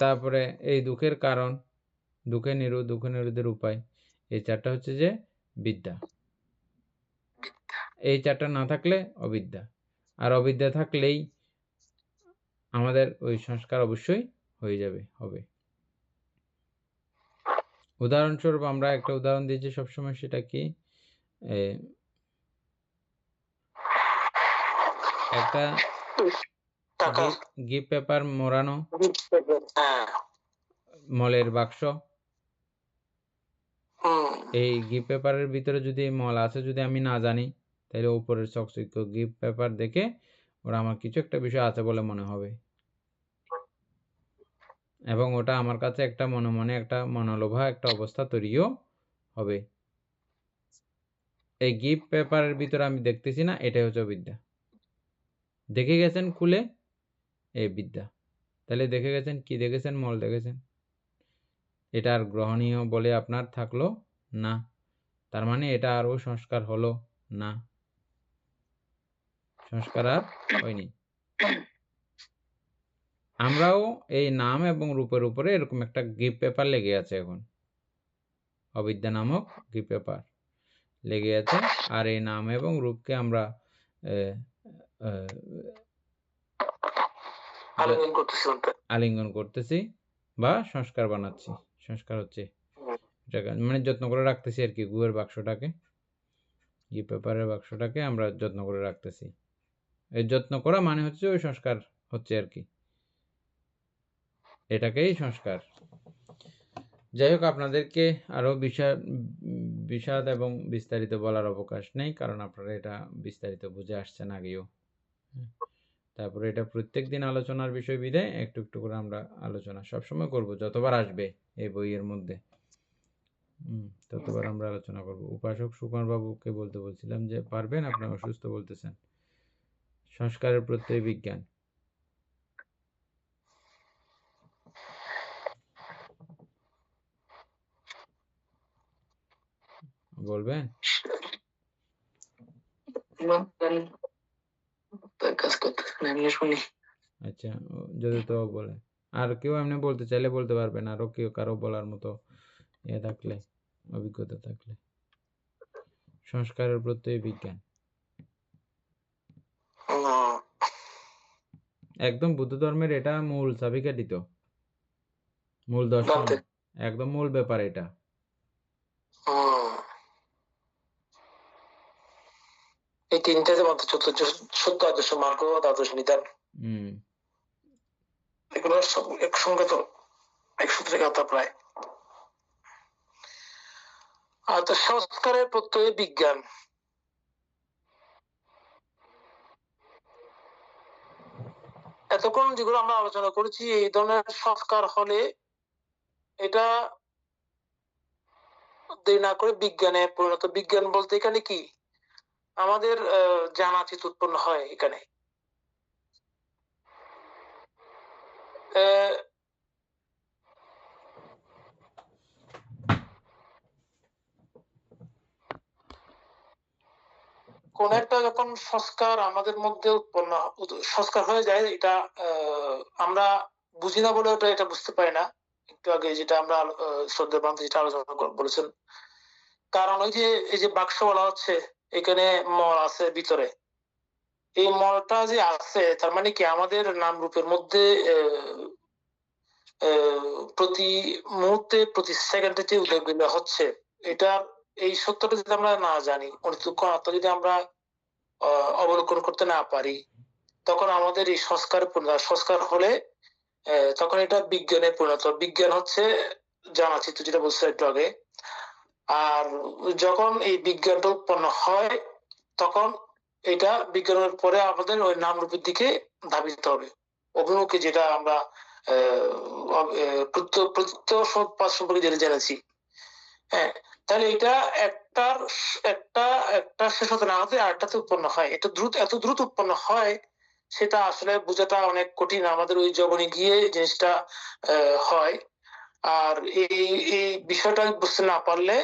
তারপরে এই দুঃখের কারণ, দুঃখের নিরোধ, দুঃখ নিরোধের উপায়, এই চারটা হচ্ছে যে বিদ্যা। এই চারটা না থাকলে অবিদ্যা, আর অবিদ্যা থাকলেই আমাদের ওই সংস্কার অবশ্যই হয়ে যাবে, হবে। উদাহরণস্বরূপ আমরা একটা উদাহরণ দিয়েছি সবসময়, সেটা কি, একটা গিফট পেপার মোড়ানো মলের বাক্স, এই গিফট পেপারের ভিতরে যদি মল আছে যদি আমি না জানি, তাহলে উপরের চকচক গিফট পেপার দেখে ওরা আমার কিছু একটা বিষয় আছে বলে মনে হবে, এবং ওটা আমার কাছে একটা মনে মনে একটা মনোলোভা একটা অবস্থা তৈরিও হবে। এই গিফট পেপারের ভিতরে আমি দেখতেছি না, এটাই হচ্ছে বিদ্যা। দেখে গেছেন খুলে, এই বিদ্যা। তাহলে দেখে গেছেন কি দেখেছেন? মল দেখেছেন, এটা আর গ্রহণীয় বলে আপনার থাকলো না, তার মানে এটা আরও সংস্কার হলো না, সংস্কার আর হয়নি। আমরাও এই নাম এবং রূপের উপরে এরকম একটা গিফট পেপার লেগে আছে এখন, অবিদ্যা নামক গিফট পেপার লেগে আছে, আর এই নাম এবং রূপকে আমরা আলিঙ্গন করতেছি, বা সংস্কার বানাচ্ছি। সংস্কার হচ্ছে এটাকে মানে যত্ন করে রাখতেছি আর কি, গুয়ের বাক্সটাকে, ই পেপারের বাক্সটাকে আমরা যত্ন করে রাখতেছি। এই যত্ন করা মানে হচ্ছে ওই সংস্কার হচ্ছে আর কি, এটাকেই সংস্কার। যাই হোক, আপনাদেরকে আরও বিশদ এবং বিস্তারিত বলার অবকাশ নেই, কারণ আপনারা এটা বিস্তারিত বুঝে আসছেন আগেও। তারপরে এটা প্রত্যেক দিন আলোচনার বিষয় বিধায় একটু একটু করে আমরা আলোচনা সবসময় করব, যতবার আসবে এই বইয়ের মধ্যে ততবার আমরা আলোচনা করব। উপাসক সুকুমার বাবুকে বলতে বলছিলাম যে পারবেন, আপনি অসুস্থ বলতেছেন। সংস্কারের প্রত্যয় বিজ্ঞান বলবেন? কাজ করতেছেন, এমনি শুনি। আচ্ছা, যদি তো বলে, আর কেউ এমনি বলতে চাইলে বলতে পারবেন, আরো কেউ কারো বলার মতো ইয়ে থাকলে, অভিজ্ঞতা থাকলে। সংস্কারের প্রত্যয় বিজ্ঞান একদম বুদ্ধ ধর্মের এটা মূল চাবিকাঠি, তো মূল দর্শন, একদম মূল ব্যাপার এটা। এই তিনটাতে মাত্র সত্য আদর্শ মার্গ আদর্শ নিদান, এগুলো সব একসঙ্গে তো এক সূত্রে গাঁথা প্রায়। আর তো সংস্কারের প্রত্যয় বিজ্ঞান, এতক্ষণ যেগুলো আমরা আলোচনা করেছি এই ধরনের সংস্কার হলে এটা দেরি না করে বিজ্ঞানে পরিণত। বিজ্ঞান বলতে এখানে কি আমাদের জানা চিত উৎপন্ন হয়। এখানে কোন একটা যখন সংস্কার আমাদের মধ্যে উৎপন্ন সংস্কার হয়ে যায়, এটা আমরা বুঝি না বলে এটা বুঝতে পারি না। একটু আগে যেটা আমরা শ্রদ্ধা প্রান্ত যেটা আলোচনা বলেছেন, কারণ ওই যে এই যে বাক্স বলা হচ্ছে, এখানে মল আছে ভিতরে, এই মলটা যে আছে তার মানে কি আমাদের নাম রূপের মধ্যে প্রতি মুহূর্তে প্রতি সেকেন্ডে যে উদ্যোগগুলো হচ্ছে, এটা এই সত্যটা যদি আমরা না জানি, যদি আমরা অবলোকন করতে না পারি, তখন আমাদের এই সংস্কার হলে তখন এটা বিজ্ঞানে পরিণত। বিজ্ঞান হচ্ছে জানা চিত্র, যেটা বলছে একটু আগে। আর যখন এই বিজ্ঞানটা উৎপন্ন হয় তখন এটা বিজ্ঞানের পরে আমাদের ওই নাম রূপের দিকে ধাবিত হবে, অভিমুখে, যেটা আমরা সম্পর্কে জেনেছি। হ্যাঁ, তাহলে এটা একটা শেষ হতে না হতে আরেকটাতে উৎপন্ন হয়। এটা এত দ্রুত উৎপন্ন হয়, সেটা আসলে বোঝাটা অনেক কঠিন। আমাদের ওই জগনে গিয়ে জিনিসটা হয়। আর এই বিষয়টা বুঝতে না পারলে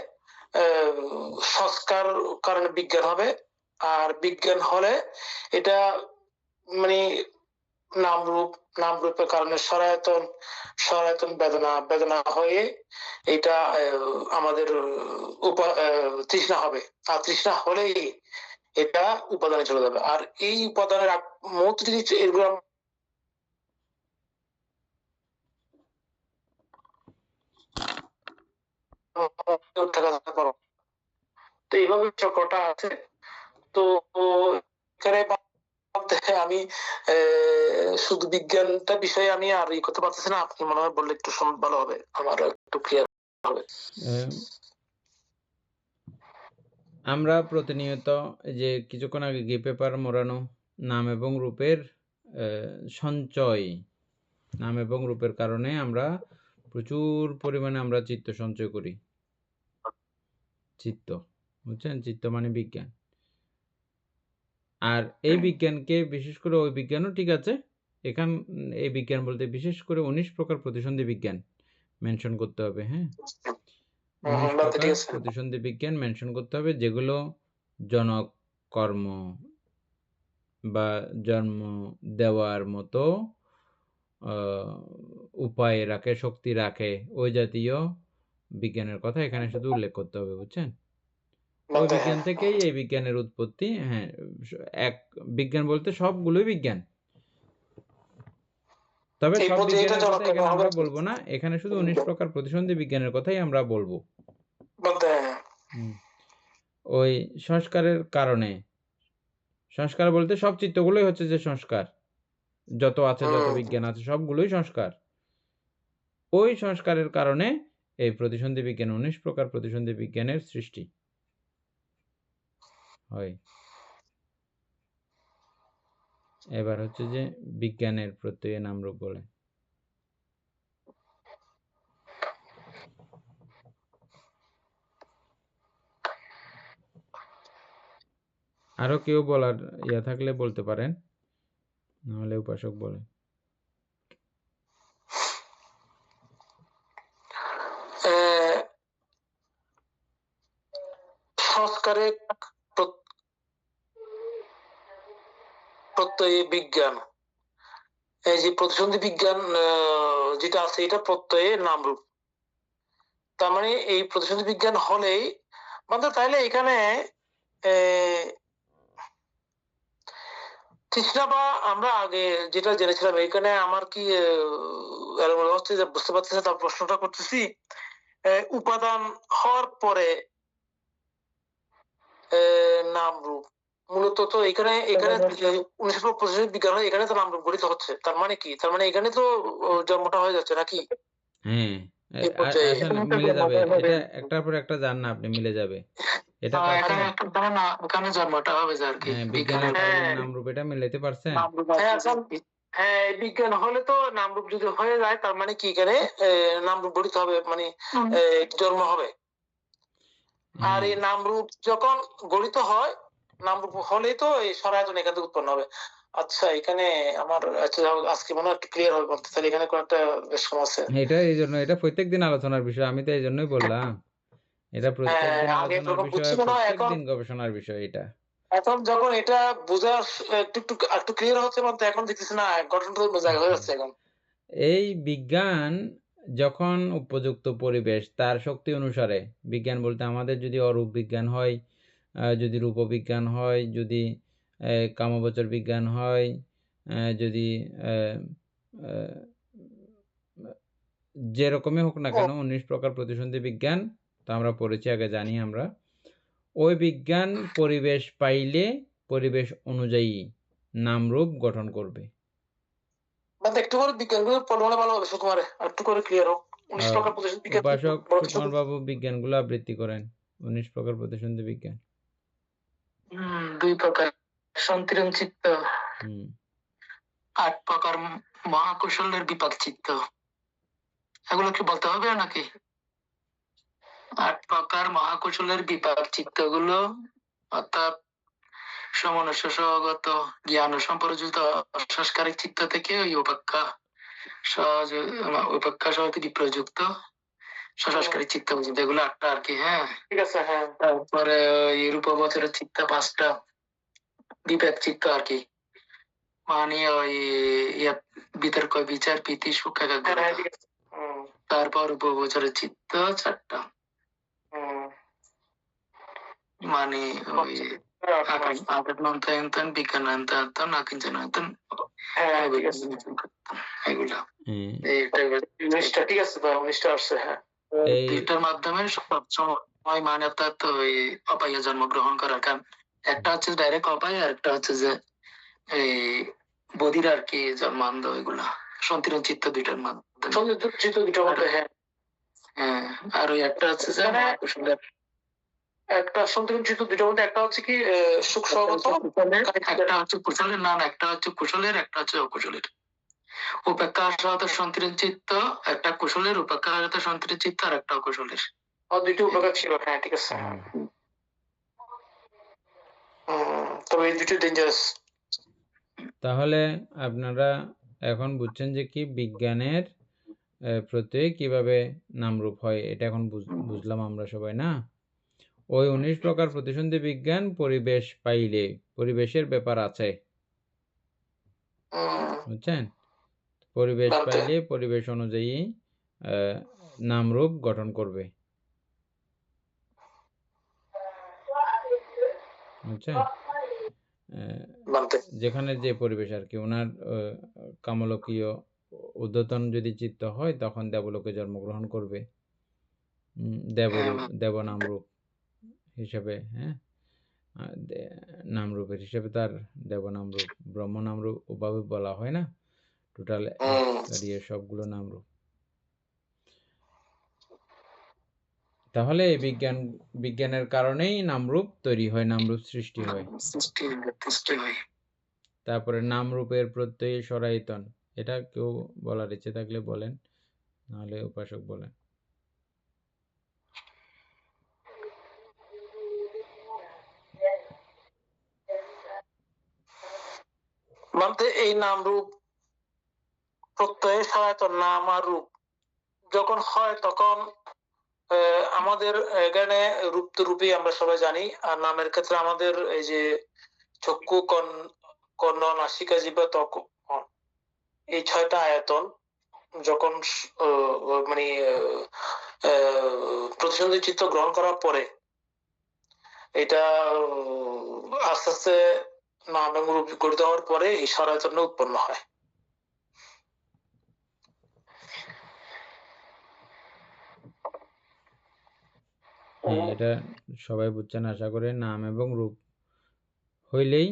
সংস্কার কারণে বিজ্ঞান হবে, আর বিজ্ঞান হলে এটা মানে নামরূপের কারণে সনাতন বেদনা হয়ে এটা আমাদের তৃষ্ণা হবে। আর তৃষ্ণা হলেই এটা উপাদানে চলে যাবে। আর এই উপাদানের মুহূর্তে যদি এগুলো তো এইভাবে চক্রটা আছে। তো এখানে আমি শুধু বিজ্ঞানটা বিষয়ে আমি আর করতে পারতেছি না, আপনি মনে হয় বললে একটু ভালো হবে, আমার একটু ক্লিয়ার হবে। আমরা প্রতিনিয়ত যে কিছুক্ষণ আগে গে পেপার মোড়ানো নাম এবং রূপের সঞ্চয়, নাম এবং রূপের কারণে আমরা প্রচুর পরিমাণে আমরা চিত্ত সঞ্চয় করি। চিত্ত, বুঝছেন? চিত্ত মানে বিজ্ঞান। আর এই বিজ্ঞানকে বিশেষ করে, ওই বিজ্ঞানও ঠিক আছে, এই বিজ্ঞান বলতে বিশেষ করে 19 প্রকার প্রতিসন্ধি বিজ্ঞান মেনশন করতে হবে। হ্যাঁ, 19 প্রকার প্রতিসন্ধি বিজ্ঞান মেনশন করতে হবে, যেগুলো জনক কর্ম বা জন্ম দেওয়ার মতো উপায় রাখে, শক্তি রাখে, ওই জাতীয় বিজ্ঞানের কথা এখানে শুধু উল্লেখ করতে হবে, বুঝছেন? ওই বিজ্ঞান থেকেই এই বিজ্ঞানের উৎপত্তি। হ্যাঁ, এক বিজ্ঞান বলতে সবগুলোই বিজ্ঞান, তবে এই সব পর্যায়ে এটা বিজ্ঞানের কথা জনপ্রিয় এখানে আমরা হবে বলবো না, এখানে শুধু 19 প্রকার প্রতিসন্ধি বিজ্ঞানের কথাই আমরা বলবো। বলতে ওই সংস্কারের কারণে, সংস্কার বলতে সব চিত্তগুলোই হচ্ছে যে সংস্কার, যত আছে যত বিজ্ঞান আছে সবগুলোই সংস্কার। ওই সংস্কারের কারণে এই প্রতিসন্ধি বিজ্ঞান, 19 প্রকার প্রতিসন্ধি বিজ্ঞানের সৃষ্টি হয়। এবার হচ্ছে যে বিজ্ঞানের প্রত্যয়ে নামরূপ বলে। আরো কেউ বলার ইয়া থাকলে বলতে পারেন, নাহলে উপাসক বলে। সংস্কারের প্রত্যয়ে বিজ্ঞান, এই যে প্রতিসন্ধি বিজ্ঞান যেটা আছে এটা প্রত্যয়ে নামরূপ। তার মানে এই প্রতিসন্ধি বিজ্ঞান হলেই মানে তাইলে এখানে তৃষ্ণা বা আমরা আগে যেটা জেনেছিলাম এখানে আমার কি এলোমেলো হচ্ছে যে বুঝতে পারতেছি, তার প্রশ্নটা করতেছি। উপাদান হওয়ার পরে নামরূপ মূলত তো এখানে 19 বিজ্ঞান হয়, এখানে তো নামরূপ গঠিত হচ্ছে। তার মানে কি, তার মানে এখানে তো জন্মটা হয়ে যাচ্ছে নাকি? হ্যাঁ, আসলে মিলে যাবে, এটা একটার পর একটা জান না আপনি, মিলে যাবে। এটা এখানে জন্মটা হবে আর কি বিজ্ঞানের নামরূপ, এটা মিলাইতে পারছেন? হ্যাঁ, বিজ্ঞান হলে তো নামরূপ যদি হয়ে যায় তার মানে কি এখানে নামরূপ গঠিত হবে, মানে জন্ম হবে। আর এই নামরূপ যখন গঠিত হয়, নামরূপ হলেই তো এই সরায়তন এখান থেকে উৎপন্ন হবে। আচ্ছা, এখানে আমার আজকে মনে হয় একটু ক্লিয়ার হবে বলতে, তাহলে এখানে কোনো একটা সমস্যা। এটা এই জন্য, এটা প্রত্যেকদিন আলোচনার বিষয়, আমি তো এই জন্যই বললাম এটা প্রত্যেকদিন আলোচনার বিষয়, প্রত্যেকদিন গবেষণার বিষয় এটা। এখন যখন এটা বোঝা একটু ক্লিয়ার হচ্ছে বলতে, এখন দেখতেছি না গঠনটা বোঝা হয়ে যাচ্ছে এখন। এই বিজ্ঞান যখন উপযুক্ত পরিবেশ, তার শক্তি অনুসারে, বিজ্ঞান বলতে আমাদের যদি অরূপ বিজ্ঞান হয়, যদি রূপবিজ্ঞান হয়, যদি কামবচর বিজ্ঞান হয়, যদি যেরকমই হোক না কেন 19 প্রকার প্রতিসন্ধি বিজ্ঞান তো আমরা পড়েছি আগে, জানি আমরা। ওই বিজ্ঞান পরিবেশ পাইলে পরিবেশ অনুযায়ী নামরূপ গঠন করবে। একটু করে বিজ্ঞানগুলো পড়লে ভালো হবে সুকুমারে, একটু করে ক্লিয়ার হোক। 19 প্রকার প্রতিসন্ধি বিজ্ঞান, উপাসক সুকুমার বাবু বিজ্ঞানগুলো আবৃত্তি করেন, 19 প্রকার প্রতিসন্ধি বিজ্ঞান। 2 প্রকার সন্তিরণ চিত্ত, 8 প্রকার মহাকুশলের বিপাক চিত্ত, এগুলো কি বলতে হবে নাকি? 8 প্রকার মহাকুশলের বিপাক চিত্তগুলো অর্থাৎ সমনস্য সহগত জ্ঞান ও সম্পর্কিত সংস্কারিক চিত্ত থেকে ওই উপাখ্যা সহযোগী বিপ্রযুক্ত সংস্কারিক চিত্ত বুঝতে, এগুলো 8টা আর কি। হ্যাঁ, ঠিক আছে। হ্যাঁ, তারপরে ওই রূপবচরের চিত্ত 5টা, বিবেক চিত্ত আর কি, মানে ওই বিতর্ক বিচার প্রীতি সুখ একাগ্রতা। তারপর উপবচরের চিত্ত 4টা, মানে ওই আকাশায়ন্তন, বিজ্ঞানায়ন্তন, আকিঞ্চনায়ন্তন, এগুলা। ঠিক আছে, 19টা আসছে। হ্যাঁ, এইটার মাধ্যমে সবসময় মানে অর্থাৎ ওই অপাইয়া জন্মগ্রহণ করার, কারণ একটা হচ্ছে ডাইরেক্ট অপায়, আর একটা হচ্ছে যে এই বধির আর কি জন্মান্ধ, এগুলা সন্তিরণ চিত্ত দুইটার মাধ্যমে। হ্যাঁ, হ্যাঁ, আর ওই একটা হচ্ছে যে মহাকুশলের, একটা সন্তিরণ চিত্ত দুইটার মধ্যে একটা হচ্ছে কি সুখ সহগত, একটা হচ্ছে কুশলের, না একটা হচ্ছে কুশলের, একটা হচ্ছে অকুশলের। উপেক্ষা সহগত সন্তিরণ চিত্ত একটা কুশলের, উপেক্ষা সহগত সন্তিরণ চিত্ত আর একটা অকুশলের। দুইটি উপেক্ষা ছিল। হ্যাঁ, ঠিক আছে। তবে এই দুটো ডেঞ্জারাস। তাহলে আপনারা এখন বুঝছেন যে কি বিজ্ঞানের প্রত্যয়ে কিভাবে নামরূপ হয়, এটা এখন বুঝলাম আমরা সবাই, না? ওই 19 প্রকার প্রতিসন্ধি বিজ্ঞান পরিবেশ পাইলে, পরিবেশের ব্যাপার আছে, বুঝছেন? পরিবেশ পাইলে পরিবেশ অনুযায়ী নামরূপ গঠন করবে, বুঝছেন? যেখানে যে পরিবেশ আর কি, ওনার কামলকীয় ঊর্ধ্বতন যদি চিত্ত হয় তখন দেবলোকে জন্মগ্রহণ করবে, দেবনামরূপ হিসেবে, হ্যাঁ, নামরূপের হিসেবে তার দেবনামরূপ, ব্রহ্ম নামরূপ ওভাবে বলা হয় না, টোটাল সবগুলো নামরূপ। তাহলে এই বিজ্ঞানের কারণেই নামরূপ তৈরি হয়, নামরূপ সৃষ্টি হয়। তারপরে নামরূপের প্রত্যয়ী সরায়তন, এটা কেউ বলার ইচ্ছে থাকলে বলেন, নাহলে উপাসক বলেন। বলতে এই নাম রূপ প্রত্যয়ে সহায়তন, নাম আর রূপ যখন হয় তখন আমাদের এখানে রূপ তো রূপই আমরা সবাই জানি, আর নামের ক্ষেত্রে আমাদের এই যে চক্ষু, কর্ণ, নাসিকা, জিহ্বা, ত্বক, এই 6টা আয়তন যখন মানে প্রতিসন্ধি চিত্ত গ্রহণ করার পরে এটা আস্তে আস্তে নাম এবং রূপ গঠিত হওয়ার পরে এই সরায়তন উৎপন্ন হয়। এটা সবাই বুঝছেন আশা করি। নাম এবং রূপ হইলেই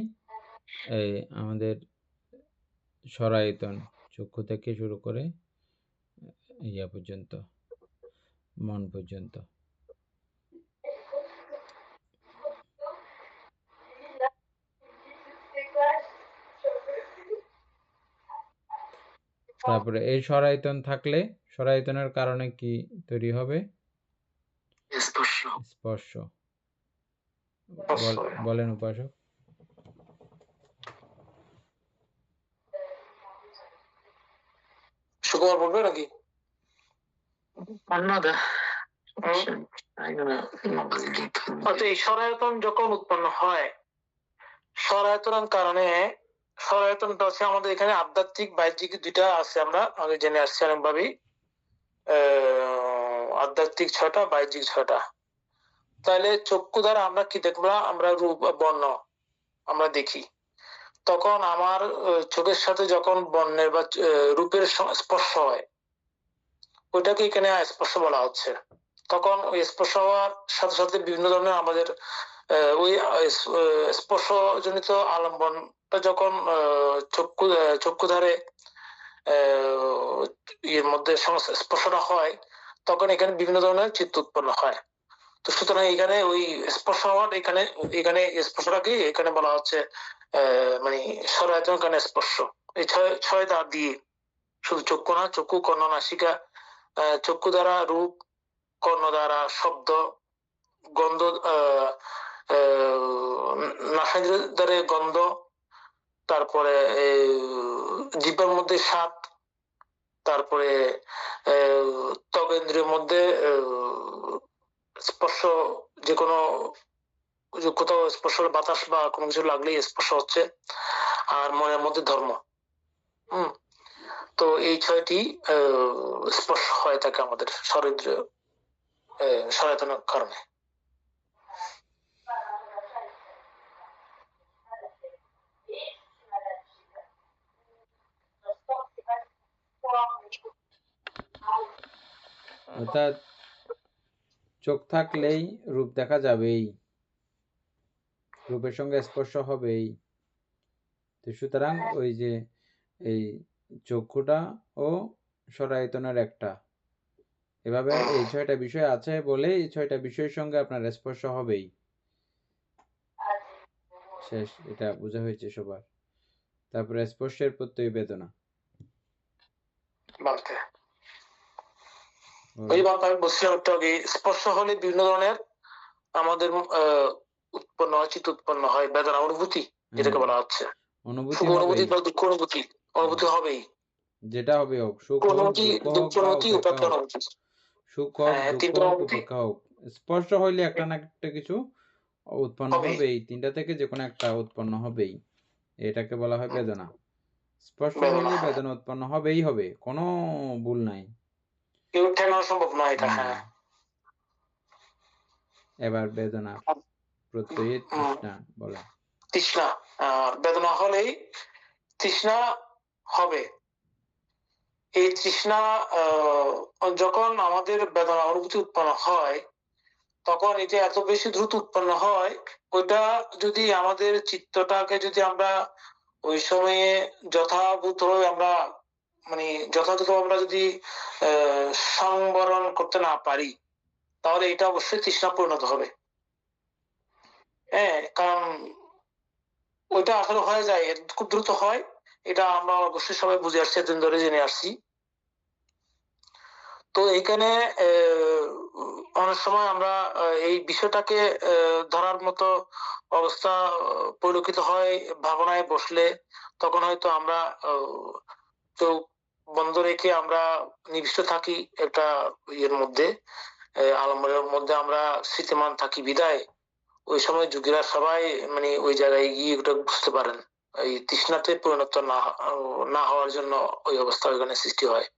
আমাদের সরায়তন, চক্ষু থেকে শুরু করে ইয়া পর্যন্ত, মন পর্যন্ত। তারপরে এই সরায়তন থাকলে সরায়তনের কারণে কি তৈরি হবে? স্পর্শ। বলেন উপাসক। সুকুমার বলবে নাকি? এই সরায়তন যখন উৎপন্ন হয়, সরায়তনের কারণে, সরায়তনটা হচ্ছে আমাদের এখানে আধ্যাত্মিক বাহ্যিক দুইটা আছে, আমরা আগে জেনে আসছি অনেকভাবেই। আধ্যাত্মিক 6টা, বাহ্যিক 6টা। তাহলে চক্ষু দ্বারা আমরা কি দেখবো? আমরা রূপ, বর্ণ আমরা দেখি। তখন আমার চোখের সাথে যখন বর্ণের বা রূপের স্পর্শ হয়, ওইটাকে এখানে স্পর্শ বলা হচ্ছে। তখন ওই স্পর্শ হওয়ার সাথে সাথে বিভিন্ন ধরনের আমাদের ওই স্পর্শজনিত আলম্বনটা যখন চক্ষুধারে এর মধ্যে স্পর্শটা হয়, তখন এখানে বিভিন্ন ধরনের চিত্ত উৎপন্ন হয়। তো সুতরাং এখানে ওই স্পর্শ হওয়ার এখানে স্পর্শটাকে এখানে বলা হচ্ছে মানে সরায়তন কারণে স্পর্শ। এই 6 দ্বার দিয়ে, শুধু চক্ষু না, চক্ষু, কর্ণ, নাসিকা, চক্ষু দ্বারা রূপ, কর্ণ দ্বারা শব্দ, গন্ধ, নাসাদের দ্বারা গন্ধ, তারপরে জিহ্বার মধ্যে স্বাদ, তারপরে ত্বকেন্দ্রিয়ের মধ্যে স্পর্শ, যে কোনো কোথাও স্পর্শ, বাতাস বা কোনো কিছু লাগলেই স্পর্শ হচ্ছে, আর মনের মধ্যে ধর্ম। তো এই 6টি স্পর্শ হয়ে থাকে আমাদের শরীর সচেতনার কারণে। অর্থাৎ চোখ থাকলেই রূপ দেখা যাবেই, রূপের সঙ্গে স্পর্শ হবেই। তো সুতরাং ওই যে এই চক্ষুটা ও সরায়তনের একটা, এভাবে এই 6টা বিষয় আছে বলে এই 6টা বিষয়ের সঙ্গে আপনার স্পর্শ হবেই। শেষ, এটা বোঝা হয়েছে সবার। তারপরে স্পর্শের প্রত্যয় বেদনা। ওই বাপ আমি বলছিলাম একটু আগে, স্পর্শ হলে বিভিন্ন ধরনের আমাদের উৎপন্ন হয়, চিত্ত উৎপন্ন হয়, বেদনা, অনুভূতি যেটাকে বলা হচ্ছে। অনুভূতি বা দুঃখ অনুভূতি, অনুভূতি হবেই, যেটা হবে হোক, সুখ হোক, দুঃখ হোক, উপেক্ষা হোক, সুখ হোক, দুঃখ হোক, উপেক্ষা হোক, স্পর্শ হইলে একটা না একটা কিছু উৎপন্ন হবেই। 3টা থেকে যে কোনো একটা উৎপন্ন হবেই, এটাকে বলা হয় বেদনা। স্পর্শ হইলে বেদনা উৎপন্ন হবেই হবে, কোনো ভুল নাই, সম্ভব নয় এটা। হ্যাঁ, এবার বেদনা প্রত্যয়ে তৃষ্ণা বলেন। তৃষ্ণা, বেদনা হলেই তৃষ্ণা হবে। এই তৃষ্ণা যখন আমাদের বেদনা অনুভূতি উৎপন্ন হয় তখন এটা এত বেশি দ্রুত উৎপন্ন হয়, ওইটা যদি আমাদের চিত্তটাকে যদি আমরা ওই সময়ে যথাযথভাবে আমরা মানে যথাযথ আমরা যদি সংবরণ করতে না পারি তাহলে এটা অবশ্যই তৃষ্ণা পরিণত হবে। হ্যাঁ, কারণ ওইটা আসলে হয়ে যায়, খুব দ্রুত হয়, এটা আমরা অবশ্যই সবাই বুঝে আসছি, এতদিন ধরে জেনে আসছি। তো এইখানে অনেক সময় আমরা এই বিষয়টাকে ধরার মতো অবস্থা পরিলক্ষিত হয় ভাবনায় বসলে। তখন হয়তো আমরা চোখ বন্ধ রেখে আমরা নিবিষ্ট থাকি একটা ইয়ের মধ্যে, আলম্বরের মধ্যে আমরা স্মৃতিমান থাকি বিদায় ওই সময় যোগীরা সবাই মানে ওই জায়গায় গিয়ে ওটা বুঝতে পারেন এই তৃষ্ণাতে পরিণত না হওয়ার জন্য ওই অবস্থা ওইখানে সৃষ্টি হয়।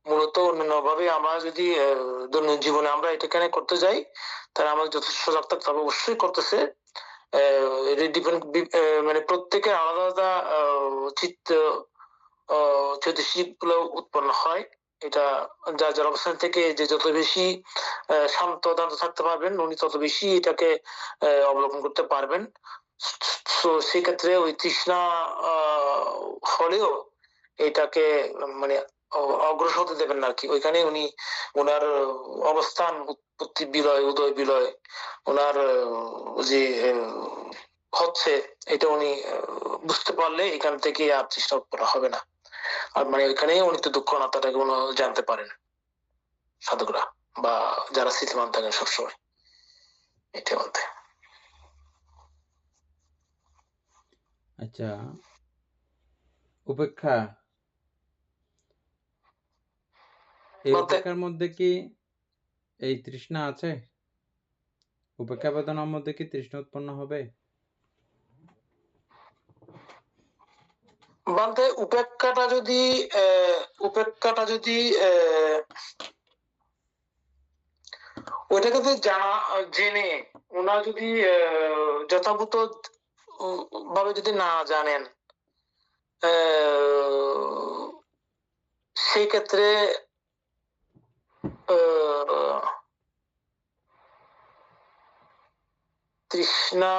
মূলত অন্যান্য ভাবে আমরা যদি দৈনন্দিন জীবনে আমরা এটা কেন করতে যাই তাহলে আমাদের যথেষ্ট সজাগ থাকতে হবে, অবশ্যই করতেছে। মানে প্রত্যেকের আলাদা আলাদা চিত্ত চৈতসিক গুলো উৎপন্ন হয়। এটা যার যার অবস্থান থেকে যে যত বেশি শান্ত দান্ত থাকতে পারবেন উনি তত বেশি এটাকে অবলম্বন করতে পারবেন। তো সেক্ষেত্রে ওই তৃষ্ণা হলেও এটাকে মানে অগ্রসর হতে দেবেন না আর কি। ওইখানে উনি ওনার অবস্থান উৎপত্তি বিলয় উদয় বিলয় ওনার যে হচ্ছে এটা উনি বুঝতে পারলে এখান থেকে আর তৃষ্ণা উৎপন্ন হবে না। আর মানে ওইখানে অনিত্য দুঃখ অনাত্মাটাকে উনি জানতে পারেন সাধকরা বা যারা স্থিতিমান থাকেন সবসময়, এটা বলতে। আচ্ছা, উপেক্ষা, এই উপেক্ষার মধ্যে কি এই তৃষ্ণা আছে? উপেক্ষা বেদনার মধ্যে কি তৃষ্ণা উৎপন্ন হবে? বলতে উপেক্ষাটা যদি ওইটাকে যদি জেনে ওনারা যদি যথাযথ ভাবে যদি না জানেন সেই ক্ষেত্রে তৃষ্ণা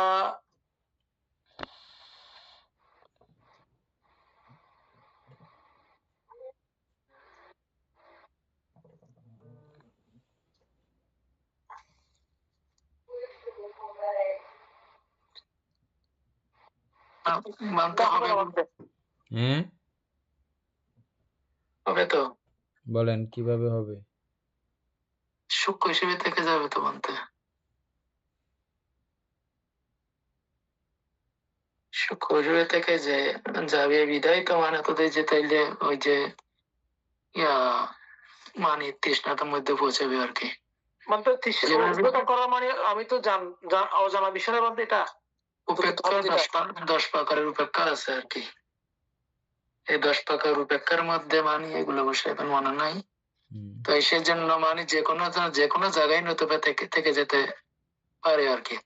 মানতে হবে। হ্যাঁ, হবে তো, বলেন কিভাবে হবে? সূক্ষ্ম হিসেবে থেকে যাবে তো মানতে। সূক্ষ্ম হিসেবে থেকে যে যাবে বিদায় তো মানে তোদের যে তাইলে ওই যে মানে তৃষ্ণাটার মধ্যে পৌঁছাবে আর কি। মানে উপেক্ষা করা মানে আমি তো অজানা বিষয়ের মধ্যে এটা উপেক্ষা 10 প্রকারের উপেক্ষা আছে আর কি। এই 10 প্রকার উপেক্ষার মধ্যে মানে এগুলো বসে এখন মনে নাই। তো সেই জন্য মানে যে কোনো জায়গায় নতুবা থেকে যেতে পারে আর কি।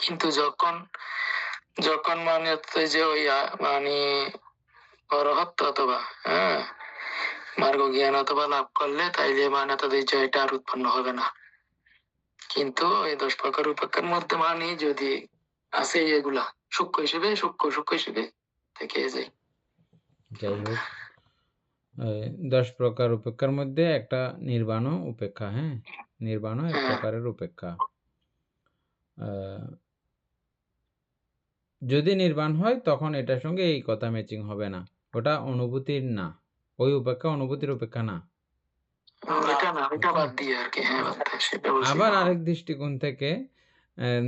কিন্তু যখন মানে যে ওই মানে অরহত্ত অথবা মার্গ জ্ঞান অথবা লাভ করলে তাইলে মানে তাদের জয়টা আর উৎপন্ন হবে না। কিন্তু এই 10 প্রকার উপেক্ষার মধ্যে মানে যদি আছে এগুলা সূক্ষ্ম হিসেবে থেকে যায়। যাই হোক, 10 প্রকার উপেক্ষার মধ্যে একটা নির্বাণ উপেক্ষা। হ্যাঁ, নির্বাণ এক প্রকারের উপেক্ষা। যদি নির্বাণ হয় তখন এটার সঙ্গে এই কথা ম্যাচিং হবে না, ওটা অনুভূতির না, ওই উপেক্ষা অনুভূতির উপেক্ষা না। আবার আরেক দৃষ্টিকোণ থেকে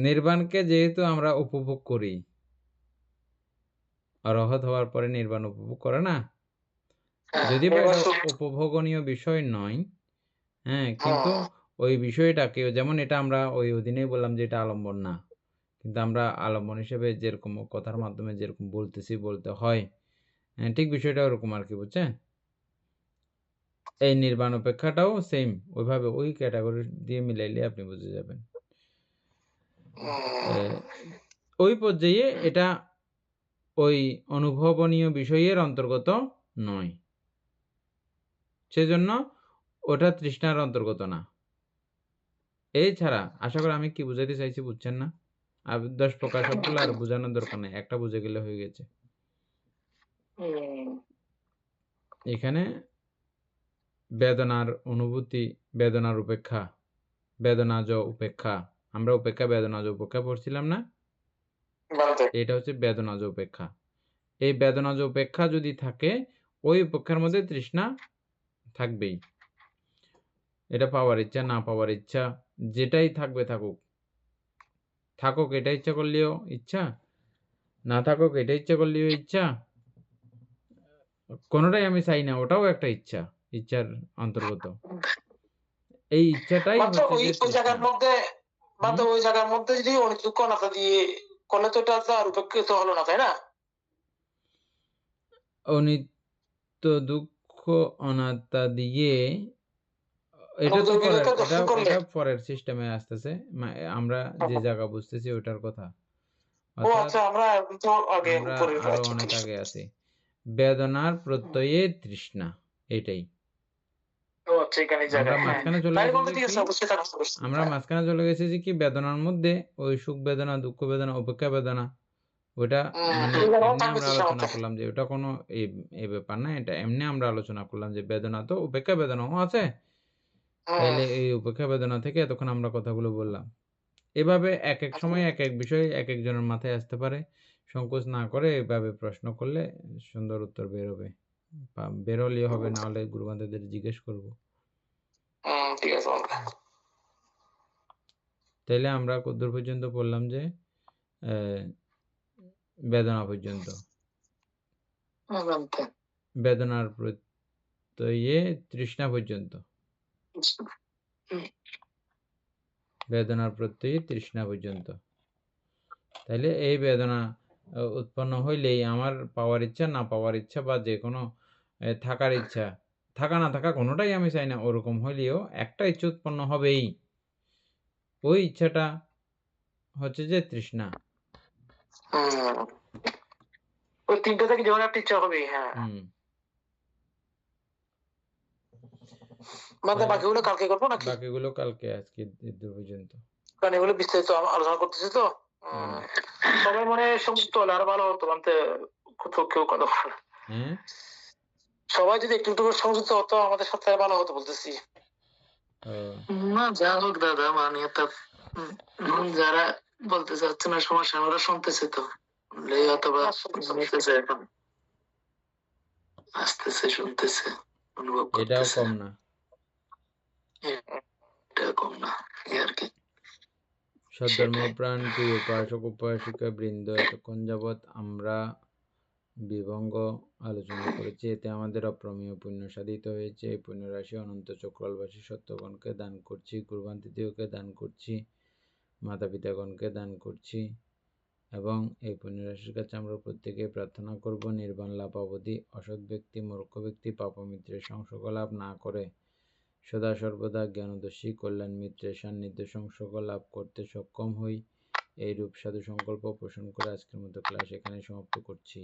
নির্বাণকে যেহেতু আমরা উপভোগ করি, অরহত হওয়ার পরে নির্বাণ উপভোগ করে না, যদি বা এটা উপভোগনীয় বিষয় নয়, হ্যাঁ, কিন্তু ওই বিষয়টাকে যেমন এটা আমরা ওই অধীনেই বললাম যে এটা আলম্বন না, কিন্তু আমরা আলম্বন হিসেবে যেরকম কথার মাধ্যমে যেরকম বলতে হয়, ঠিক বিষয়টা ওরকম আর কি, বুঝছেন? এই নির্বাণ উপেক্ষাটাও সেম ওইভাবে ওই ক্যাটাগরি দিয়ে মিলাইলে আপনি বুঝে যাবেন। ওই পর্যায়ে এটা ওই অনুভবনীয় বিষয়ের অন্তর্গত নয়। সেজন্য ওটা তৃষ্ণার অন্তর্গত না। এই ছাড়া আশা করি আমি কি বুঝাইতে চাইছি বুঝছেন না? আর 10 প্রকার সবগুলো আর বোঝানোর দরকার নেই, একটা বুঝে গেলে হয়ে গেছে। এখানে বেদনার অনুভূতি, বেদনার উপেক্ষা, বেদনাজ উপেক্ষা, আমরা উপেক্ষা বেদনাজ উপেক্ষা পড়ছিলাম না? এটা হচ্ছে বেদনাজ উপেক্ষা। এই বেদনাজ উপেক্ষা যদি থাকে, ওই উপেক্ষার মধ্যে তৃষ্ণা থাকবেই। এটা পাওয়ার ইচ্ছা, না পাওয়ার ইচ্ছা, যেটাই থাকবে থাকুক। থাকুক এটা ইচ্ছা করলেও ইচ্ছা, না থাকুক এটা ইচ্ছা করলেও ইচ্ছা। কোনোটাই আমি চাই না, ওটাও একটা ইচ্ছা, ইচ্ছার অন্তর্গত। এই ইচ্ছাটাই হচ্ছে ওই যে জায়গার তৃষ্ণা। মধ্যে ওই জায়গার মধ্যে যদি অনেক দুঃখ অনাথা দিয়ে করলে তো এটা তো আর উপেক্ষিত হলো না, তাই না? অনিত্য দুঃখ অনাত্মা দিয়ে এটা তো নবদ্বীপ পরের, বিবেকে দর্শন করলে এটা পরের সিস্টেমে আসতেছে। আমরা যে জায়গা বুঝতেছি ওটার কথা। ও অর্থাৎ আচ্ছা, আমরা তো আগে আমরা উপরে আরো আচ্ছা, অনেক ঠিক আগে আছে। আছি। বেদনার প্রত্যয়ে তৃষ্ণা, এটাই। ও আচ্ছা, এখানে আমরা জায়গা, হ্যাঁ মাঝখানে চলে তাই গেছি বলতে যে ঠিক কি, আছে, অবশ্যই তার কথা বলছি। আমরা মাঝখানে চলে গেছি যে কি বেদনার মধ্যে ওই সুখ বেদনা, দুঃখ বেদনা, উপেক্ষা বেদনা, ওটা মানে এমনি আমরা আলোচনা করলাম যে ওটা কোনো এই ব্যাপার না। এটা এমনি আমরা আলোচনা করলাম যে বেদনা তো উপেক্ষা বেদনাও আছে। তাইলে এই উপেক্ষা বেদনা থেকে এতক্ষণ আমরা কথাগুলো বললাম। এভাবে এক এক সময় এক এক বিষয় এক একজনের মাথায় আসতে পারে। সংকোচ না করে এভাবে প্রশ্ন করলে সুন্দর উত্তর বেরোবে। বেরোলেই হবে, না হলে গুরুবান্ধবদের জিজ্ঞেস করব। ঠিক আছে। তাইলে আমরা কতদূর পর্যন্ত পড়লাম যে বেদনা পর্যন্ত। বেদনার প্রত্যয়ে তৃষ্ণা পর্যন্ত। বেদনার প্রত্যয়ে তৃষ্ণা পর্যন্ত। তাইলে এই বেদনা উৎপন্ন হইলেই আমার পাওয়ার ইচ্ছা, না পাওয়ার ইচ্ছা, বা যে কোনো থাকার ইচ্ছা, থাকা না থাকা কোনোটাই আমি চাই না, ওরকম হইলেও একটা ইচ্ছা উৎপন্ন হবেই। ওই ইচ্ছাটা হচ্ছে যে তৃষ্ণা। ওই তিনটা থেকে যেমন একটা ইচ্ছা হবে, হ্যাঁ। বাকিগুলো কালকে করবো নাকি? বাকিগুলো কালকে, আজকে দূর পর্যন্ত, কারণ এগুলো বিস্তারিত আলোচনা করতেছি তো। সবাই মনে সংযুক্ত হলে আরো ভালো হতো, মানতে কেউ কথা বলে। সবাই যদি একটু একটু সংযুক্ত হতো আমাদের সাথে ভালো হতো বলতেছি। না যা হোক দাদা, মানে যারা বলতে চাচ্ছে না সমস্যা, আমরা শুনতেছি তো, অথবা শুনতেছে, এখন আসতেছে, শুনতেছে, অনুভব করতেছে। এটাও কম না, এটা কম না, এই আর কি। সদ্ধর্মপ্রাণ প্রিয় উপাসক উপাসিকা বৃন্দ, এতক্ষণ যাবৎ আমরা বিভঙ্গ আলোচনা করেছি। এতে আমাদের অপ্রমেয় পুণ্য সাধিত হয়েছে। এই পুণ্যরাশি অনন্ত চক্রবাসী সত্যগণকে দান করছি, গুরুবান্তিদেরকে দান করছি, মাতা পিতাগণকে দান করছি, এবং এই পুণ্যরাশির কাছে আমরা প্রত্যেকে প্রার্থনা করব নির্বাণ লাভ অবধি অসৎ ব্যক্তি, মূর্খ ব্যক্তি, পাপমিত্রের সংসর্গ লাভ না করে সদা সর্বদা জ্ঞানদর্শী কল্যাণ মিত্রের সান্নিধ্য সংসর্গ লাভ করতে সক্ষম হই। এই রূপ সাধু সংকল্প পোষণ করে আজকের মতো ক্লাস এখানে সমাপ্ত করছি।